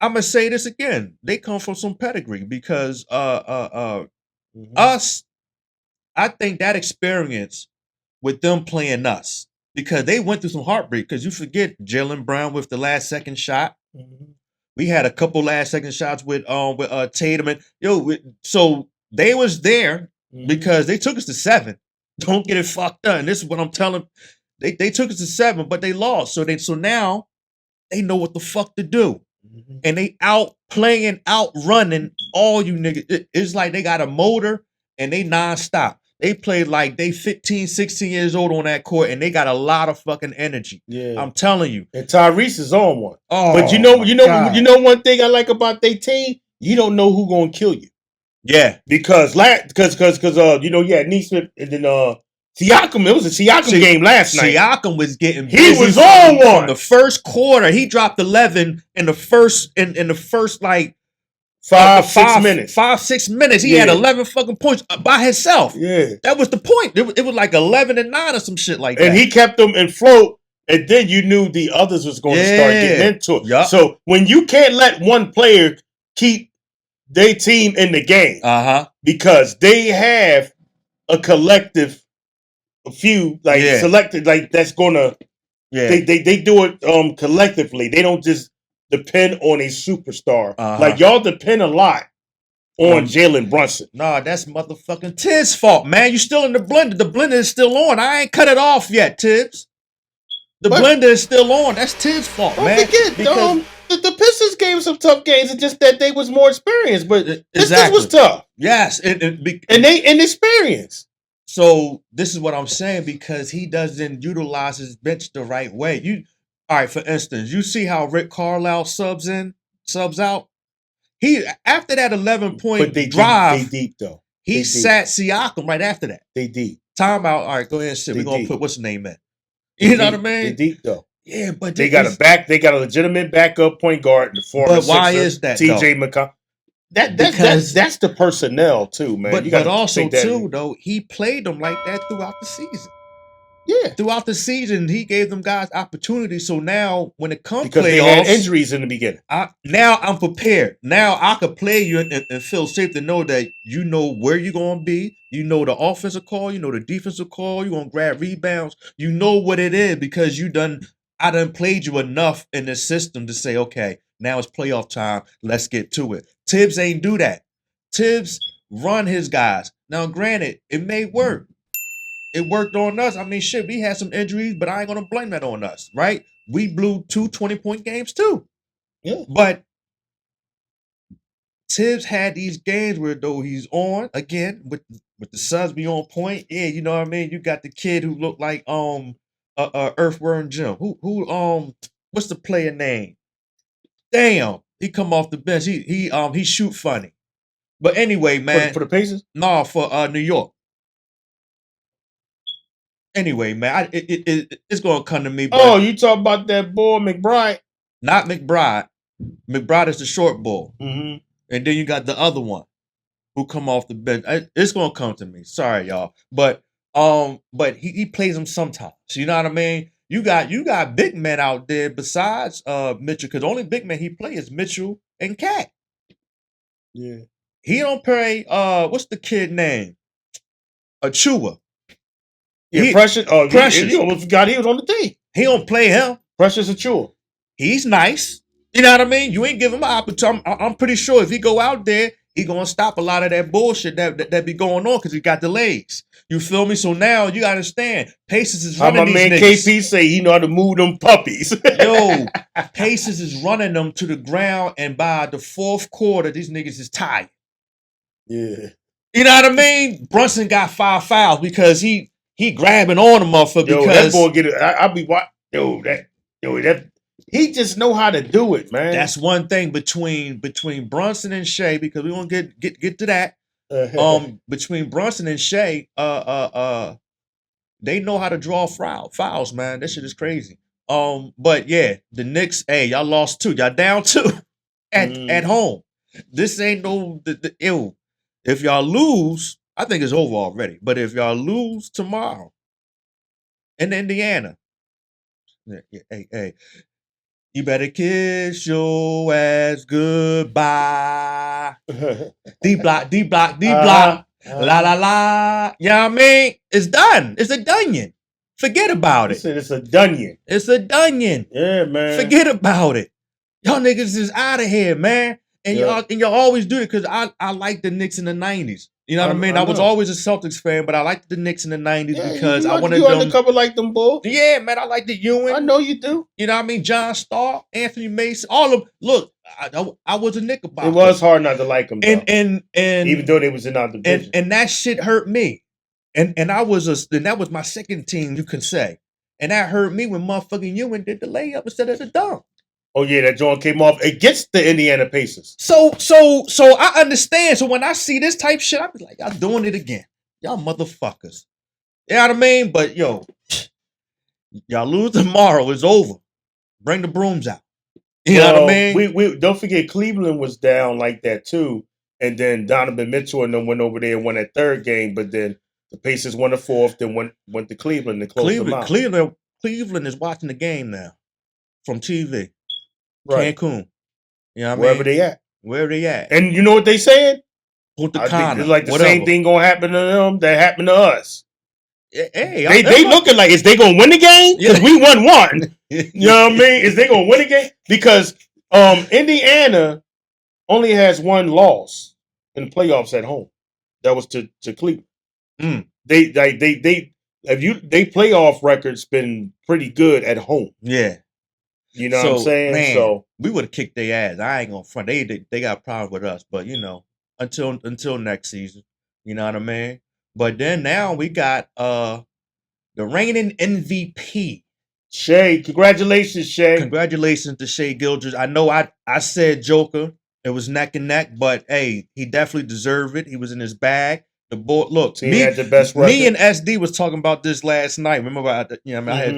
I'm gonna say this again. They come from some pedigree because us, I think that experience with them playing us, because they went through some heartbreak. Because you forget Jaylen Brown with the last second shot. We had a couple last second shots with Tatum and so they was there because they took us to 7. Don't get it fucked up. And this is what I'm telling. They took us to 7, but they lost. So now they know what the fuck to do. And they outrunning all you niggas. It's like they got a motor and they nonstop. They play like they 15, 16 years old on that court, and they got a lot of fucking energy. Yeah, I'm telling you. And Tyrese is on one. Oh, but you know one thing I like about their team. You don't know who gonna kill you. Yeah, because you had Neesmith and then Siakam. It was a Siakam game last night. Siakam was getting busy. He was on one from the first quarter. He dropped 11 in the first like 5-6 minutes. 5-6 minutes. He had 11 fucking points by himself. Yeah, that was the point. It was like 11 and 9 or some shit like that. And he kept them in float. And then you knew the others was going to start getting into it. Yep. So when you can't let one player keep their team in the game, because they have a collective, selected, like that's gonna, they do it collectively. They don't just depend on a superstar. Like y'all depend a lot on Jalen Brunson. Nah, that's motherfucking Tibbs' fault, man. You still in the blender. The blender is still on. I ain't cut it off yet, Tibbs. The blender is still on. That's Tibbs' fault, man. Don't forget, the Pistons gave some tough games. It's just that they was more experienced, but this was tough. Yes, and they inexperienced. So this is what I'm saying, because he doesn't utilize his bench the right way. All right, for instance, you see how Rick Carlisle subs out. He after that 11-point drive, they deep though. He sat Siakam right after that. They deep. Timeout. All right, go ahead and sit. We're gonna put what's the name in. You know what I mean? They deep though. Yeah, but they got a legitimate backup point guard in the former But why is that? TJ McConnell. That's the personnel too, man. But also too, though, he played them like that throughout the season. Yeah, throughout the season, he gave them guys opportunities. So now, when it comes because they had injuries in the beginning, now I'm prepared. Now I could play you and feel safe to know that you know where you're gonna be. You know the offensive call. You know the defensive call. You're gonna grab rebounds. You know what it is because I done played you enough in the system to say, okay, now it's playoff time. Let's get to it. Tibbs ain't do that. Tibbs run his guys. Now, granted, it may work. It worked on us. I mean, shit, we had some injuries, but I ain't going to blame that on us, right? We blew 2 20-point games too. Yeah. But Tibbs had these games where, though, he's on, again, with the Suns be on point. Yeah, you know what I mean? You got the kid who looked like Earthworm Jim. Who what's the player name? Damn, he come off the bench. He shoot funny. But anyway, man. For the Pacers? No, for New York. Anyway, man, it's gonna come to me. But you talk about that boy McBride? Not McBride. McBride is the short ball, and then you got the other one who come off the bench. It's gonna come to me. Sorry, y'all, but he plays them sometimes. You know what I mean? You got big men out there besides Mitchell, because the only big man he play is Mitchell and Cat. Yeah, he don't play. What's the kid name? Achua. Yeah, Precious. Oh, Precious. You almost forgot he was on the team. He don't play him. Precious Achua. He's nice. You know what I mean? You ain't give him an opportunity. I'm pretty sure if he go out there, he gonna stop a lot of that bullshit that be going on because he got the legs. You feel me? So now you understand. Pacers is running these niggas. My man KP say he know how to move them puppies. Yo, Pacers is running them to the ground, and by the fourth quarter, these niggas is tired. Yeah. You know what I mean? Brunson got 5 fouls because he grabbing on the motherfucker. Yo, because that boy get it. I be watching. That he just know how to do it, man. That's one thing between Brunson and Shea, because we won't get to that. Between Brunson and Shea, they know how to draw fouls, man. That shit is crazy. But yeah, the Knicks, hey, y'all lost 2. Y'all down 2. at home. This ain't no ew. If y'all lose, I think it's over already. But if y'all lose tomorrow in Indiana, hey, you better kiss your ass goodbye. D block, D block, D block. La la la. You know what I mean? It's done. It's a dunion. Forget about it. It's a dunion. It's a dunion. Yeah, man. Forget about it. Y'all niggas is out of here, man. And y'all always do it because I like the Knicks in the 90s. You know what I mean? I was always a Celtics fan, but I liked the Knicks in the 90s because I wanted them. You undercover like them, boy. Yeah, man, I like the Ewing. I know you do. You know what I mean? John Starr, Anthony Mason, all of them. Look, I was a Knickerbocker. It was hard not to like them, though. And even though they was in our division. And that shit hurt me. And that was my second team, you can say. And that hurt me when motherfucking Ewing did the layup instead of the dunk. Oh yeah, that joint came off against the Indiana Pacers. So I understand. So when I see this type shit, I be like, y'all doing it again. Y'all motherfuckers. You know what I mean? But yo, y'all lose tomorrow, it's over. Bring the brooms out. You know what I mean? We don't forget Cleveland was down like that too. And then Donovan Mitchell and them went over there and won that third game, but then the Pacers won the fourth, then went to Cleveland and closed them out. Cleveland is watching the game now from TV. Right. Cancun. You know what Wherever I mean? they at. Wherever they at. And you know what they saying? Punta Cana. It's like the same thing gonna happen to them that happened to us. Hey, they looking like, is they gonna win the game? Because we won one. You know what I mean? Is they gonna win the game? Because Indiana only has one loss in the playoffs at home. That was to Cleveland. They playoff record's been pretty good at home. Yeah. You know what I'm saying? Man, so we would have kicked their ass. I ain't gonna front. They got a problem with us, but you know, until next season. You know what I mean? But then now we got the reigning MVP. Shea. Congratulations, Shea. Congratulations to Shea Gilders. I know I said Joker. It was neck and neck, but hey, he definitely deserved it. He was in his bag. The boy, look, he had the best record. Me and SD was talking about this last night. Remember, I had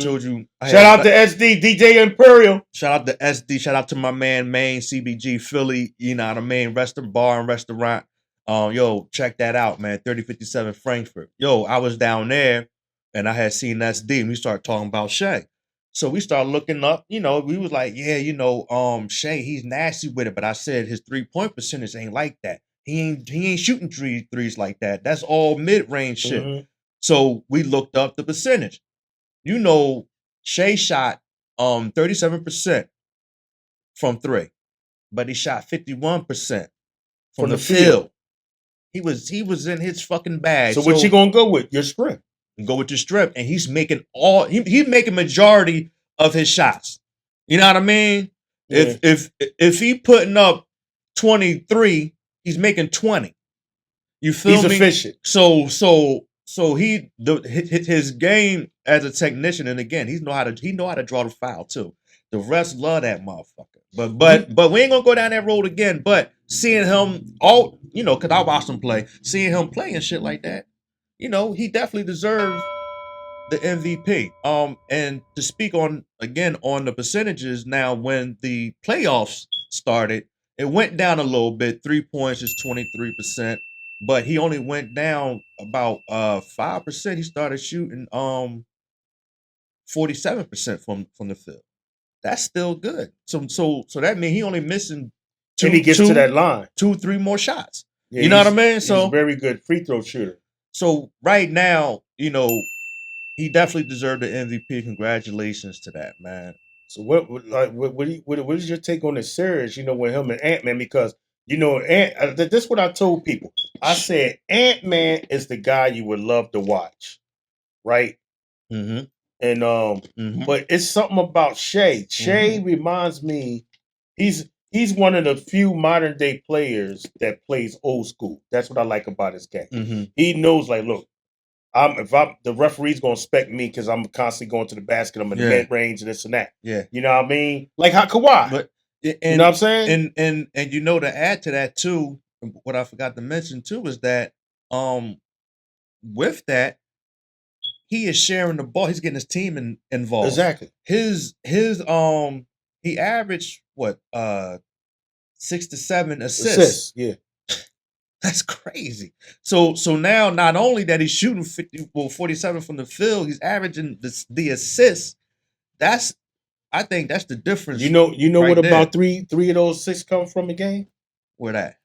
told you. Shout out to SD, DJ Imperial. Shout out to SD. Shout out to my man, Maine, CBG, Philly. You know what I mean? Bar and restaurant. Yo, check that out, man. 3057 Frankfurt. Yo, I was down there, and I had seen SD, and we started talking about Shea. So we started looking up, you know, we was like, yeah, you know, Shea, he's nasty with it. But I said his 3-point percentage ain't like that. He ain't shooting threes like that. That's all mid-range shit. Mm-hmm. So we looked up the percentage. You know, Shea shot 37% from three, but he shot 51% from the field. He was in his fucking bag. So what you gonna go with? Your strip. Go with your strip, and he's making he's making majority of his shots. You know what I mean? Yeah. If he putting up 23, he's making 20. You feel me? He's efficient. So his game as a technician, and again, he know how to draw the foul too. The refs love that motherfucker. But we ain't gonna go down that road again. But seeing him because I watched him play, seeing him play and shit like that. You know, he definitely deserves the MVP. And to speak on the percentages now, when the playoffs started, it went down a little bit. 3 points is 23%, but he only went down about 5%. He started shooting 47% from the field. That's still good. So that means he only missing two. And he gets to that line, 2-3 more shots. Yeah, you know what I mean? So he's a very good free throw shooter. So right now, you know, he definitely deserved the MVP. Congratulations to that, man. So what is your take on this series? You know, with him and Ant-Man, because you know, this is what I told people. I said Ant-Man is the guy you would love to watch, right? Mm-hmm. And but it's something about Shea. Shea reminds me, he's one of the few modern day players that plays old school. That's what I like about his game. Mm-hmm. He knows, like, look, the referee's gonna expect me because I'm constantly going to the basket. I'm in the mid range and this and that. Yeah, you know what I mean? Like how Kawhi. You know what I'm saying? And you know, to add to that too, what I forgot to mention too is that with that, he is sharing the ball. He's getting his team involved. Exactly. He averaged what 6 to 7 assists. Assists, yeah. That's crazy. So now not only that he's shooting 47 from the field, he's averaging the assists. I think that's the difference. You know right what there. about three of those 6 come from a game? Where that?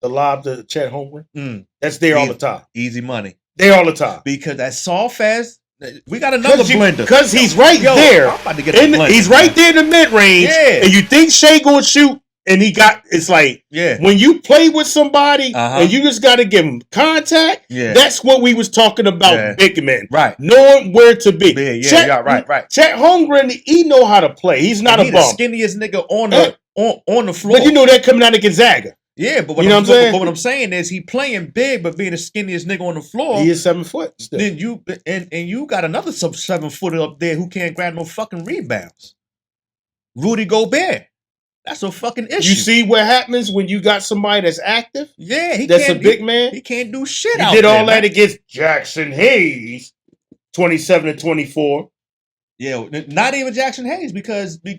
The lob to Chet Holmgren. That's there all the time. Easy money. There all the time. Because that soft fast, we got another blender. Because he's right there. I'm about to get the blender. He's right there in the mid range. Yeah. And you think Shea gonna shoot, and it's like, when you play with somebody and you just got to give them contact, that's what we was talking about, big men. Right. Knowing where to be. Right. Chet Holmgren, he know how to play. He's not a bum. The skinniest nigga on the floor. But you know that coming out of Gonzaga. Yeah, but what I'm saying is he playing big, but being the skinniest nigga on the floor. He is 7 foot still. Then you got another 7 footer up there who can't grab no fucking rebounds. Rudy Gobert. That's a fucking issue. You see what happens when you got somebody that's active? Yeah, that's a big man. He can't do shit. He did all that against Jackson Hayes, 27 and 24. Yeah, not even Jackson Hayes because he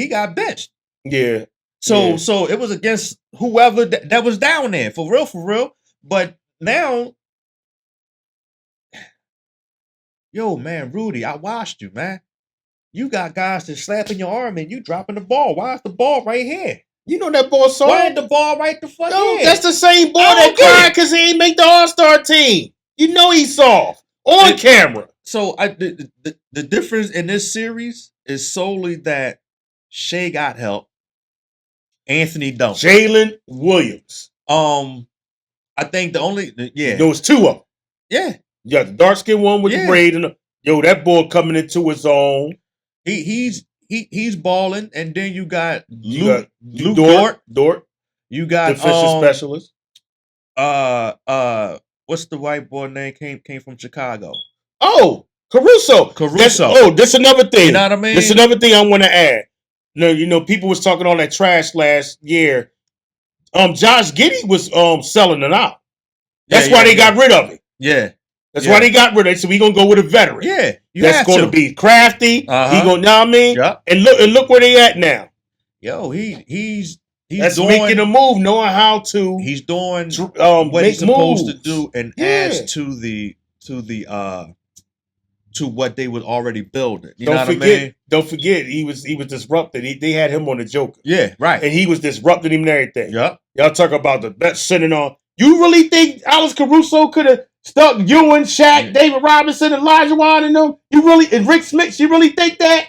got benched. Yeah. So it was against whoever that was down there for real. But now, yo, man, Rudy, I watched you, man. You got guys that slapping your arm and you dropping the ball. Why is the ball right here? You know that ball soft. Why ain't the ball right the fuck here? That's the same ball that cried because he ain't make the All-Star team. You know he's soft on camera. So the difference in this series is solely that Shea got help. Anthony don't. Jalen Williams. I think the only there was 2 of them. Yeah. You got the dark skinned one with the braid and that boy coming into his own. He's balling, and then you got Luke Dort. You got defensive specialist. What's the white boy name? Came from Chicago. Oh, Caruso. That's another thing. You know what I mean? That's another thing I want to add. No, people was talking all that trash last year. Josh Giddey was selling it out. That's why they got rid of it. Yeah. That's why they got rid of it. So we gonna go with a veteran. Yeah. That's gonna be crafty. He gonna, know what I mean? Yep. And look where they at now. Yo, he's that's making a move, knowing how to. He's doing what he's supposed to do and adds to what they was already building. You know what I mean? Don't forget, he was disrupted. They had him on the Joker. Yeah, right. And he was disrupting him and everything. Yep. Y'all talk about the best sitting on. You really think Alex Caruso could have stuck Ewan, Shaq, David Robinson, Elijah Wan and them? And Rick Smith? You really think that?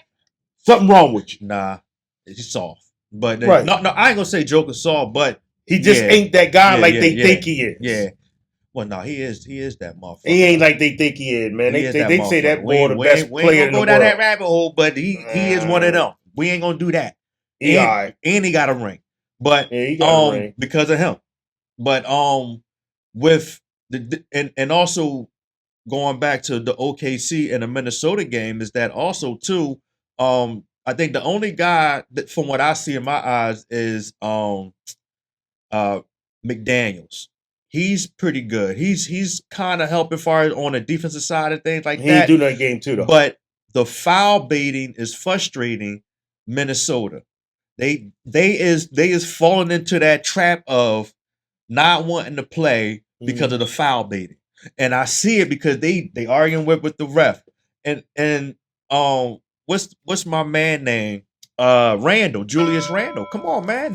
Something wrong with you. Nah, he's soft. But no, I ain't gonna say Joker soft, but he just ain't that guy they think he is. Yeah. Well, no, he is that motherfucker. He ain't like they think he is, man. They say that boy the best player in the world. We ain't gonna go down that rabbit hole, but he is one of them. We ain't gonna do that. And he got a ring. But he got a ring. Because of him. But with and also going back to the OKC and the Minnesota game is that also too, I think the only guy that from what I see in my eyes is McDaniels. He's pretty good. He's kind of helping far as on the defensive side of things like that. He ain't do that game too though. But the foul baiting is frustrating Minnesota. They is falling into that trap of not wanting to play because of the foul baiting. And I see it because they arguing with the ref. And what's my man name? Randall, Julius Randall. Come on, man.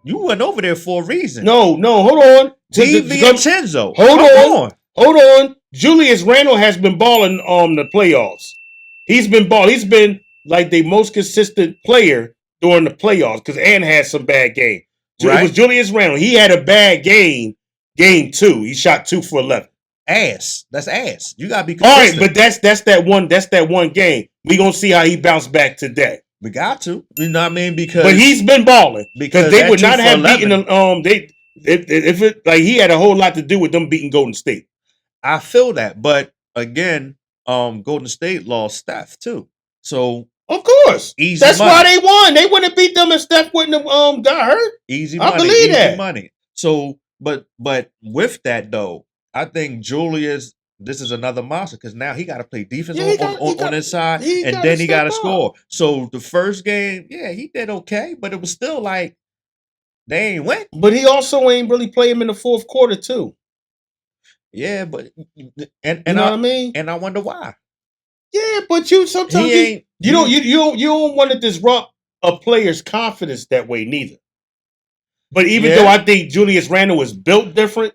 You went over there for a reason. No, hold on. DiVincenzo. Hold on. Julius Randall has been balling on the playoffs. He's been balling. He's been like the most consistent player during the playoffs because Ann had some bad game. Right? It was Julius Randall. He had a bad game 2. He shot 2 for 11. Ass. That's ass. You gotta be consistent. All right, but that's that one game. We gonna see how he bounced back today. We got to. You know what I mean? But he's been balling. Because they would not have beaten them. If it like he had a whole lot to do with them beating Golden State. I feel that. But again, Golden State lost Steph too. So of course. That's money. Why they won. They wouldn't have beat them if Steph wouldn't have got hurt. Easy money. I believe that. Money. So but with that though, I think Julius this is another monster because now he got to play defense Yeah, on his side, and then he got to score. So the first game, yeah, he did okay, but it was still like they ain't win. But he also ain't really play him in the fourth quarter too. Yeah, but you know what I mean? And I wonder why. Yeah, but you sometimes you don't want to disrupt a player's confidence that way neither. But even though I think Julius Randle was built different,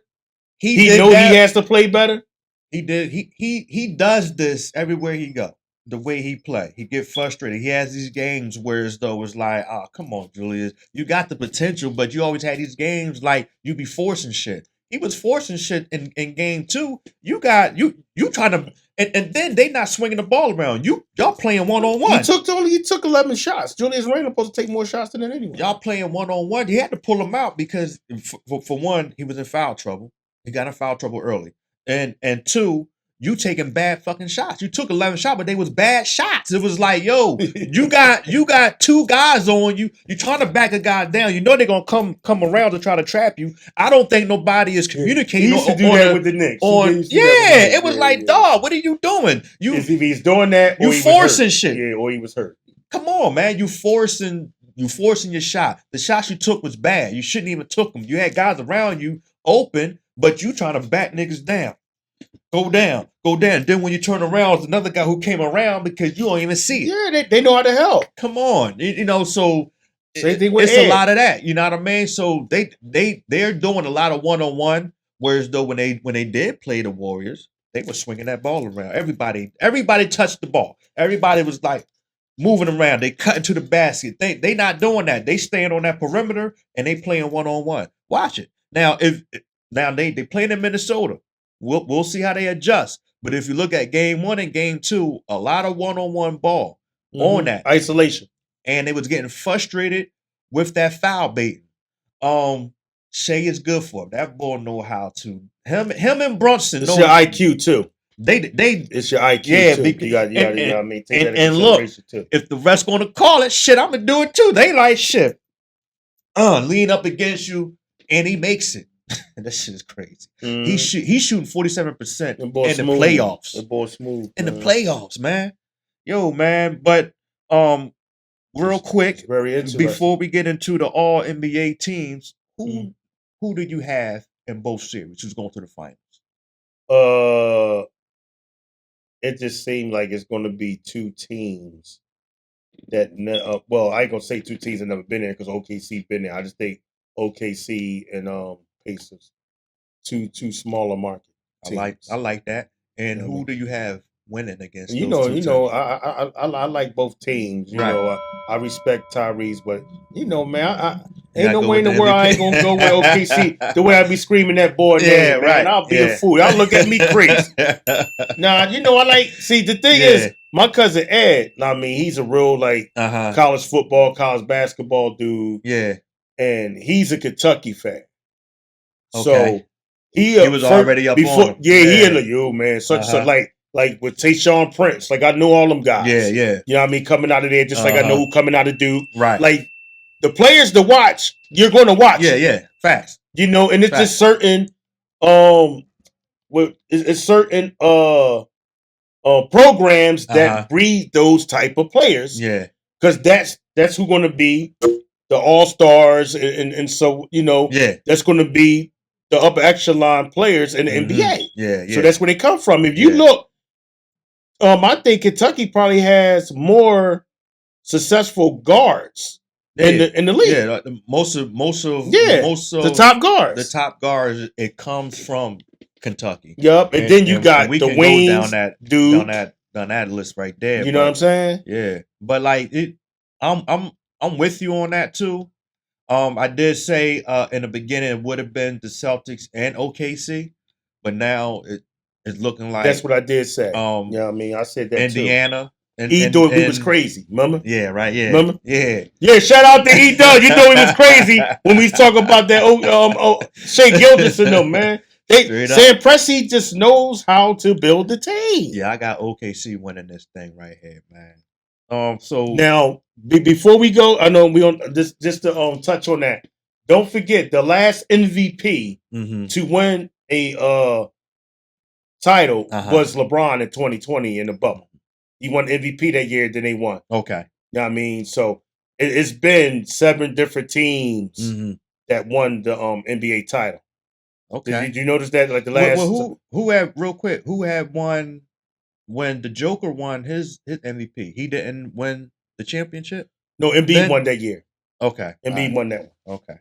he knows he has to play better. He did. He does this everywhere he go. The way he play, he get frustrated. He has these games where as though it's like, oh, come on, Julius, you got the potential, but you always had these games like you be forcing shit. He was forcing shit in game 2. You trying to, and then they not swinging the ball around. Y'all playing 1-on-1. He took 11 shots. Julius Randle supposed to take more shots than anyone. Y'all playing 1-on-1. He had to pull him out because for one, he was in foul trouble. He got in foul trouble early, and 2, you taking bad fucking shots. You took 11 shots, but they was bad shots. It was like, yo, you got 2 guys on you. You trying to back a guy down. You know they're gonna come around to try to trap you. I don't think nobody is communicating. He used to do that with the Knicks. It was like, dog, what are you doing? If he's doing that, you forcing shit. Yeah, or he was hurt. Come on, man. You forcing your shot. The shots you took was bad. You shouldn't even took them. You had guys around you open, but you trying to back niggas down. Go down. Then when you turn around, there's another guy who came around because you don't even see it. Yeah, they know how to help. Come on, so it's a lot of that. You know what I mean? So they're doing a lot of 1-on-1. Whereas though when they did play the Warriors, they were swinging that ball around. Everybody touched the ball. Everybody was like moving around. They cut into the basket. They not doing that. They staying on that perimeter and they playing 1-on-1. Watch it now. Now they playing in Minnesota. We'll see how they adjust. But if you look at game 1 and game 2, a lot of 1-on-1 ball on that isolation, and they was getting frustrated with that foul baiting. Shea is good for him. That boy know how to. Him and Brunson. It's your IQ too. It's your IQ. Yeah, too. You got to maintain that. And look, too. If the refs gonna call it, shit, I'm gonna do it too. They like shit. Lean up against you, and he makes it. That shit is crazy. He's shooting 47% in the playoffs. The ball smooth in the playoffs, man. Yo, man. But real quick, very interesting. Before we get into the All NBA teams, who do you have in both series? Who's going to the finals? It just seemed like it's going to be 2 teams that. Well, I ain't gonna say 2 teams that never been there because OKC been there. I just think OKC and Pacers, two smaller market teams. I like that. And who do you have winning against? I like both teams. You know, I respect Tyrese, but man, ain't no way in the world I ain't gonna go with OKC the way I be screaming that boy name, man. I'll be a fool. Y'all look at me crazy. Nah, I like. See, the thing is, my cousin Ed. I mean, he's a real college football, college basketball dude. Yeah, and he's a Kentucky fan. Okay. So he was already up on him. Yeah, he had man. Such like with Tayshaun Prince. Like I know all them guys. Yeah. You know what I mean? Coming out of there, just like I know who coming out of Duke. Right. Like the players to watch, you're going to watch. Yeah. Facts. And it's just certain it's certain programs that breed those type of players. Yeah. Because that's who's going to be the all-stars and so that's going to be the upper echelon players in the NBA. Yeah. So that's where they come from. If you look, I think Kentucky probably has more successful guards in the league. Yeah, most of the top guards. The top guards, it comes from Kentucky. Yup, and then you got the wings down that list right there. You know what I'm saying? Yeah, but I'm with you on that too. I did say in the beginning it would have been the Celtics and OKC, but now it's looking like that's what I did say. Yeah, I mean, I said that Indiana. Too. He was crazy, remember? Yeah, right. Yeah, remember? Yeah. Shout out to E-Dub. You know he was crazy when we talk about that. Shea Gildas and them, man. Sam Presti just knows how to build the team. Yeah, I got OKC winning this thing right here, man. So now before we go, I know we on this just to touch on that. Don't forget the last MVP to win a title Uh-huh. was LeBron in 2020 in the bubble. He won MVP that year, then they won. Okay. You know what I mean? So it's been 7 different teams Mm-hmm. that won the NBA title. Okay. Did you notice that? Like the last. Well, who had real quick? Who had won when the Joker won his MVP? He didn't win the championship. No, Embiid Then? won that year. Okay. Embiid won that one. Okay.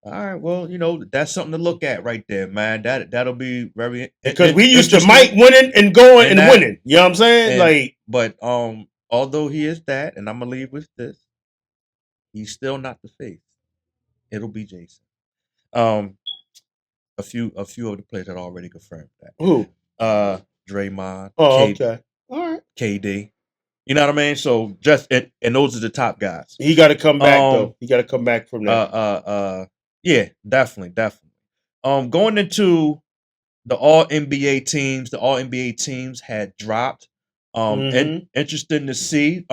All right. Well, that's something to look at right there, man. That'll be very because we used to Mike winning and going and winning. You know what I'm saying? But although he is that, and I'm gonna leave with this, he's still not the face. It'll be Jason. A few of the players had already confirmed that. Who? Draymond. Oh, okay. All right. KD. You know what I mean? So just and those are the top guys. He got to come back though. He got to come back from that. Yeah, definitely. Going into the All NBA teams, the All NBA teams had dropped. Interesting to see.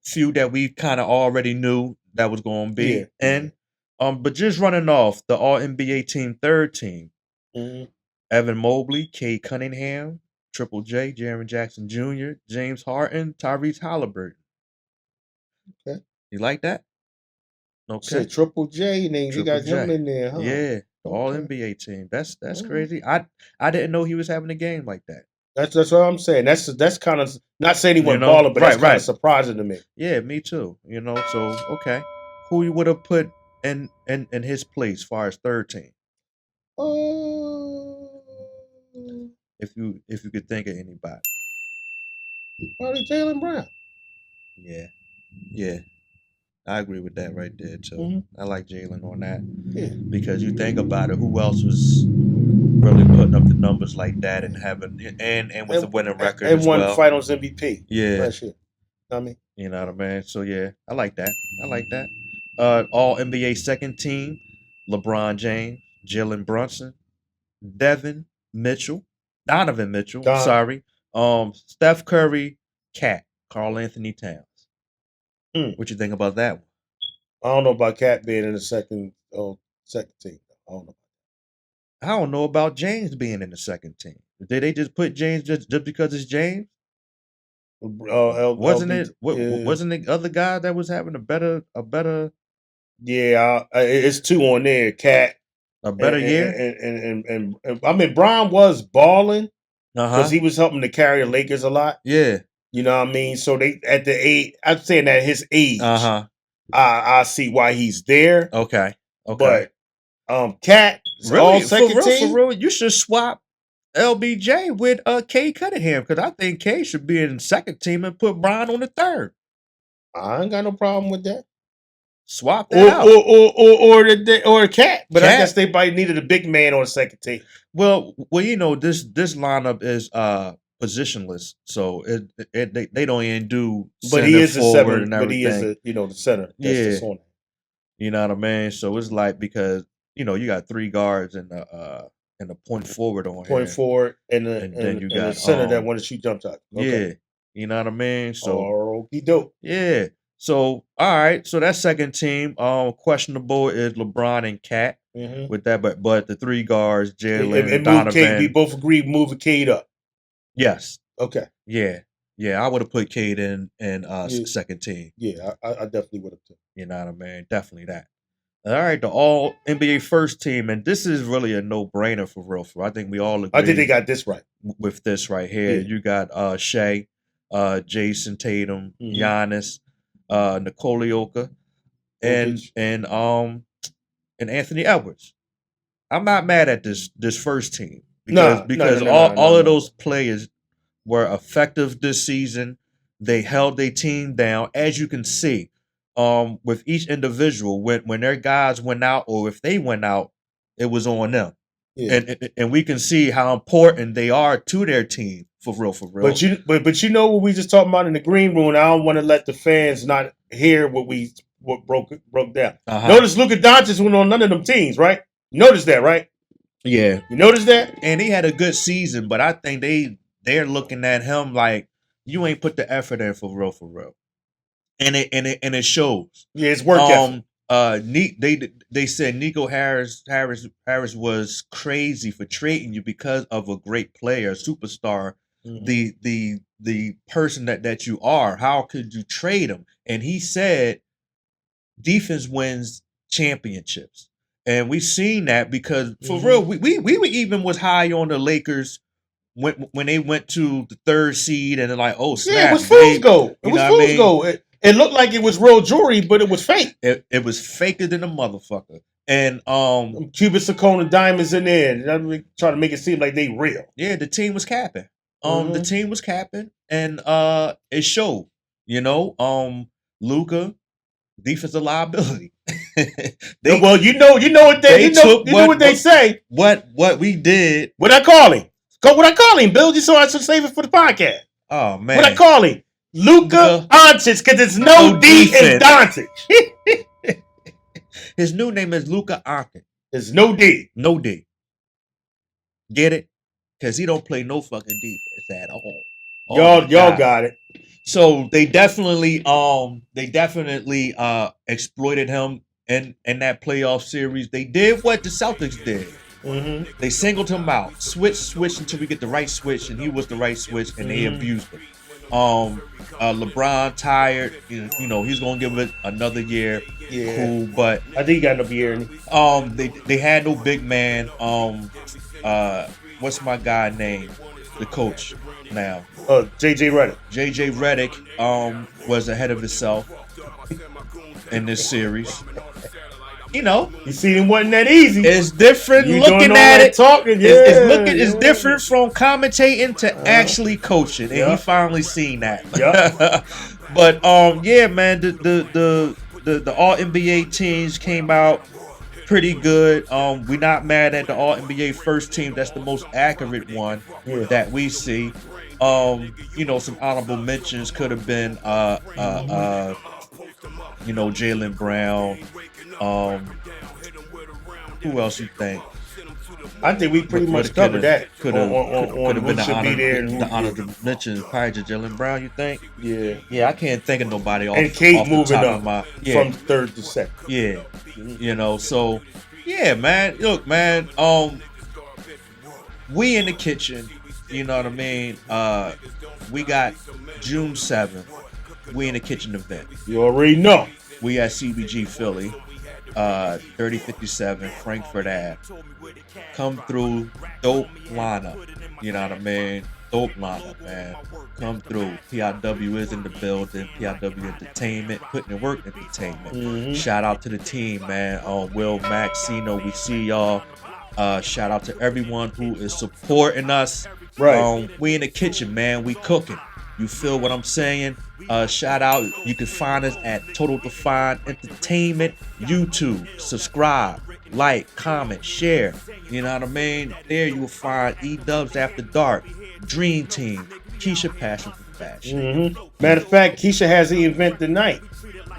Few that we kind of already knew that was going to be, but just running off the All NBA team, third team, Evan Mobley, Cade Cunningham, Triple J, Jaren Jackson Jr., James Harden, Tyrese Halliburton. Okay, you like that? Okay, said Triple J name. He got him in there, huh? Yeah, the All NBA team. That's crazy. I didn't know he was having a game like that. That's what I'm saying. That's kind of not saying he went baller, but that's kind of surprising to me. Yeah, me too. So okay, who you would have put in his place as far as third team? If you could think of anybody, probably Jaylen Brown. Yeah, I agree with that right there too. I like Jaylen on that because you think about it, who else was really putting up the numbers like that and having and with the winning record and as won well. Finals MVP. Yeah, I mean, you know what I mean. So yeah, I like that. All NBA second team: LeBron James, Jalen Brunson, Donovan Mitchell. Sorry, Steph Curry, Cat, Karl Anthony Towns. What you think about that one? I don't know about Cat being in the second team. I don't know about James being in the second team. Did they just put James just because it's James? Wasn't it the other guy that was having a better? Yeah, it's 2 on there. Cat a better year, and I mean Brown was balling because he was helping to carry the Lakers a lot. Yeah, you know what I mean. So they at the age, I'm saying at his age, I see why he's there. Okay, but Cat really second team. For real, you should swap LBJ with Cade Cunningham because I think Cade should be in second team and put Brown on the third. I ain't got no problem with that. Swap that out. Or a Cat. But I guess they probably needed a big man on the second team. Well, this lineup is positionless, so they don't even do. But he is a seven. But he is the center. That's on. You know what I mean? So it's like because you got 3 guards and a point forward on point forward and then you got the center that wanted to shoot jump shots. Okay. Yeah, you know what I mean. So dope. Yeah. So all right. So that second team, questionable is LeBron and Cat with that, but the 3 guards, Jalen and Donovan. We both agreed moving Cade up. Yes. Okay. Yeah. I would have put Cade in second team. Yeah, I definitely would have too. You know what I mean? Definitely that. All right, the All NBA first team, and this is really a no-brainer for real. I think we all agree. I think they got this right with this right here. Yeah. You got Shea, Jason Tatum, Giannis, Nikola Jokic, and Anthony Edwards. I'm not mad at this first team because all of those players were effective this season. They held their team down, as you can see. With each individual, when their guys went out or if they went out, it was on them. Yeah. And we can see how important they are to their team for real. But you know what we just talking about in the green room. I don't want to let the fans not hear what broke down. Notice Luka Doncic went on none of them teams, right? You notice that, right? Yeah, you notice that, and he had a good season, but I think they're looking at him like you ain't put the effort in for real. And it shows. Yeah, it's work ethic. They said Nico Harris was crazy for trading you because of a great player, superstar, the person that you are. How could you trade him? And he said defense wins championships. And we've seen that because for real, we were even was high on the Lakers when they went to the third seed and they're like, oh snap, yeah, it was fool's gold. It was fool's gold. It looked like it was real jewelry, but it was fake. It was faker than a motherfucker. And Cuban zirconia diamonds in there, trying to make it seem like they real. Yeah, the team was capping. The team was capping, and it showed. You know, Luka, defensive liability. Well, you know what they say. What we did. What I call him? What I call him, Bill? Just so I should save it for the podcast. Oh man, what I call him? Luka Doncic, because there's no D in Doncic. His new name is Luka Doncic. There's no D. No D. Get it? Because he don't play no fucking defense at all. Y'all got it. So they definitely exploited him in that playoff series. They did what the Celtics did. They singled him out, switch until we get the right switch, and he was the right switch, and they abused him. LeBron tired, you know he's gonna give it another year. Yeah, cool, but I think he got another year. They had no big man. What's my guy name? The coach now. JJ Redick. JJ Redick was ahead of himself in this series. You know, you see, it wasn't that easy. It's different looking at it. Talking, it's different from commentating to actually coaching, and he finally seen that. But yeah, man, the All NBA teams came out pretty good. We're not mad at the All NBA first team. That's the most accurate one that we see. You know, some honorable mentions could have been Jaylen Brown. Who else you think? I think we pretty much covered that. Could have been the honorable mention. Probably Jaylen Brown. You think? Yeah. I can't think of nobody off. And Kate off moving the up from third to second. Yeah, you know. So yeah, man. Look, man. We in the kitchen. You know what I mean? We got June 7th. We in the kitchen event. You already know. We at CBG Philly, 3057 Frankfurt Ave. Come through, dope lineup. You know what I mean? Dope lineup, man. Come through. PIW is in the building. PIW Entertainment, Putting in Work Entertainment. Shout out to the team, man. Will, Max, Cino, we see y'all. Shout out to everyone who is supporting us. Right. We in the kitchen, man. We cooking. You feel what I'm saying? Shout out. You can find us at Total Define Entertainment YouTube. Subscribe, like, comment, share. You know what I mean? There you will find E-Dubs After Dark, Dream Team, Keisha Passion for Fashion. Matter of fact, Keisha has an event tonight.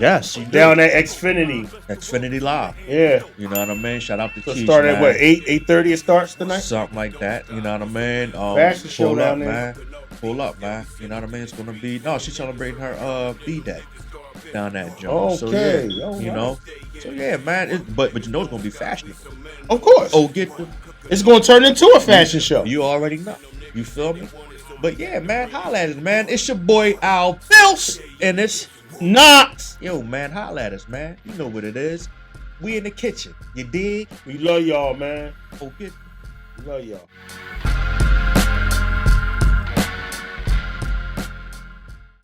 Yes, she down at Xfinity Live. Yeah. You know what I mean? Shout out to Keisha. Start at what, 8:30 it starts tonight? Something like that. You know what I mean? Fashion show down there. Man. Pull up, man. You know what I mean? It's gonna be she's celebrating her B-Day down that joint. Okay. So yeah, you know. So yeah, man. But you know it's gonna be fashionable. Of course. It's gonna turn into a fashion show. You already know. You feel me? But yeah, man, holla at us, man. It's your boy Al Bills, and it's Knox. Yo, man, holla at us, man. You know what it is. We in the kitchen. You dig? We love y'all, man. We love y'all.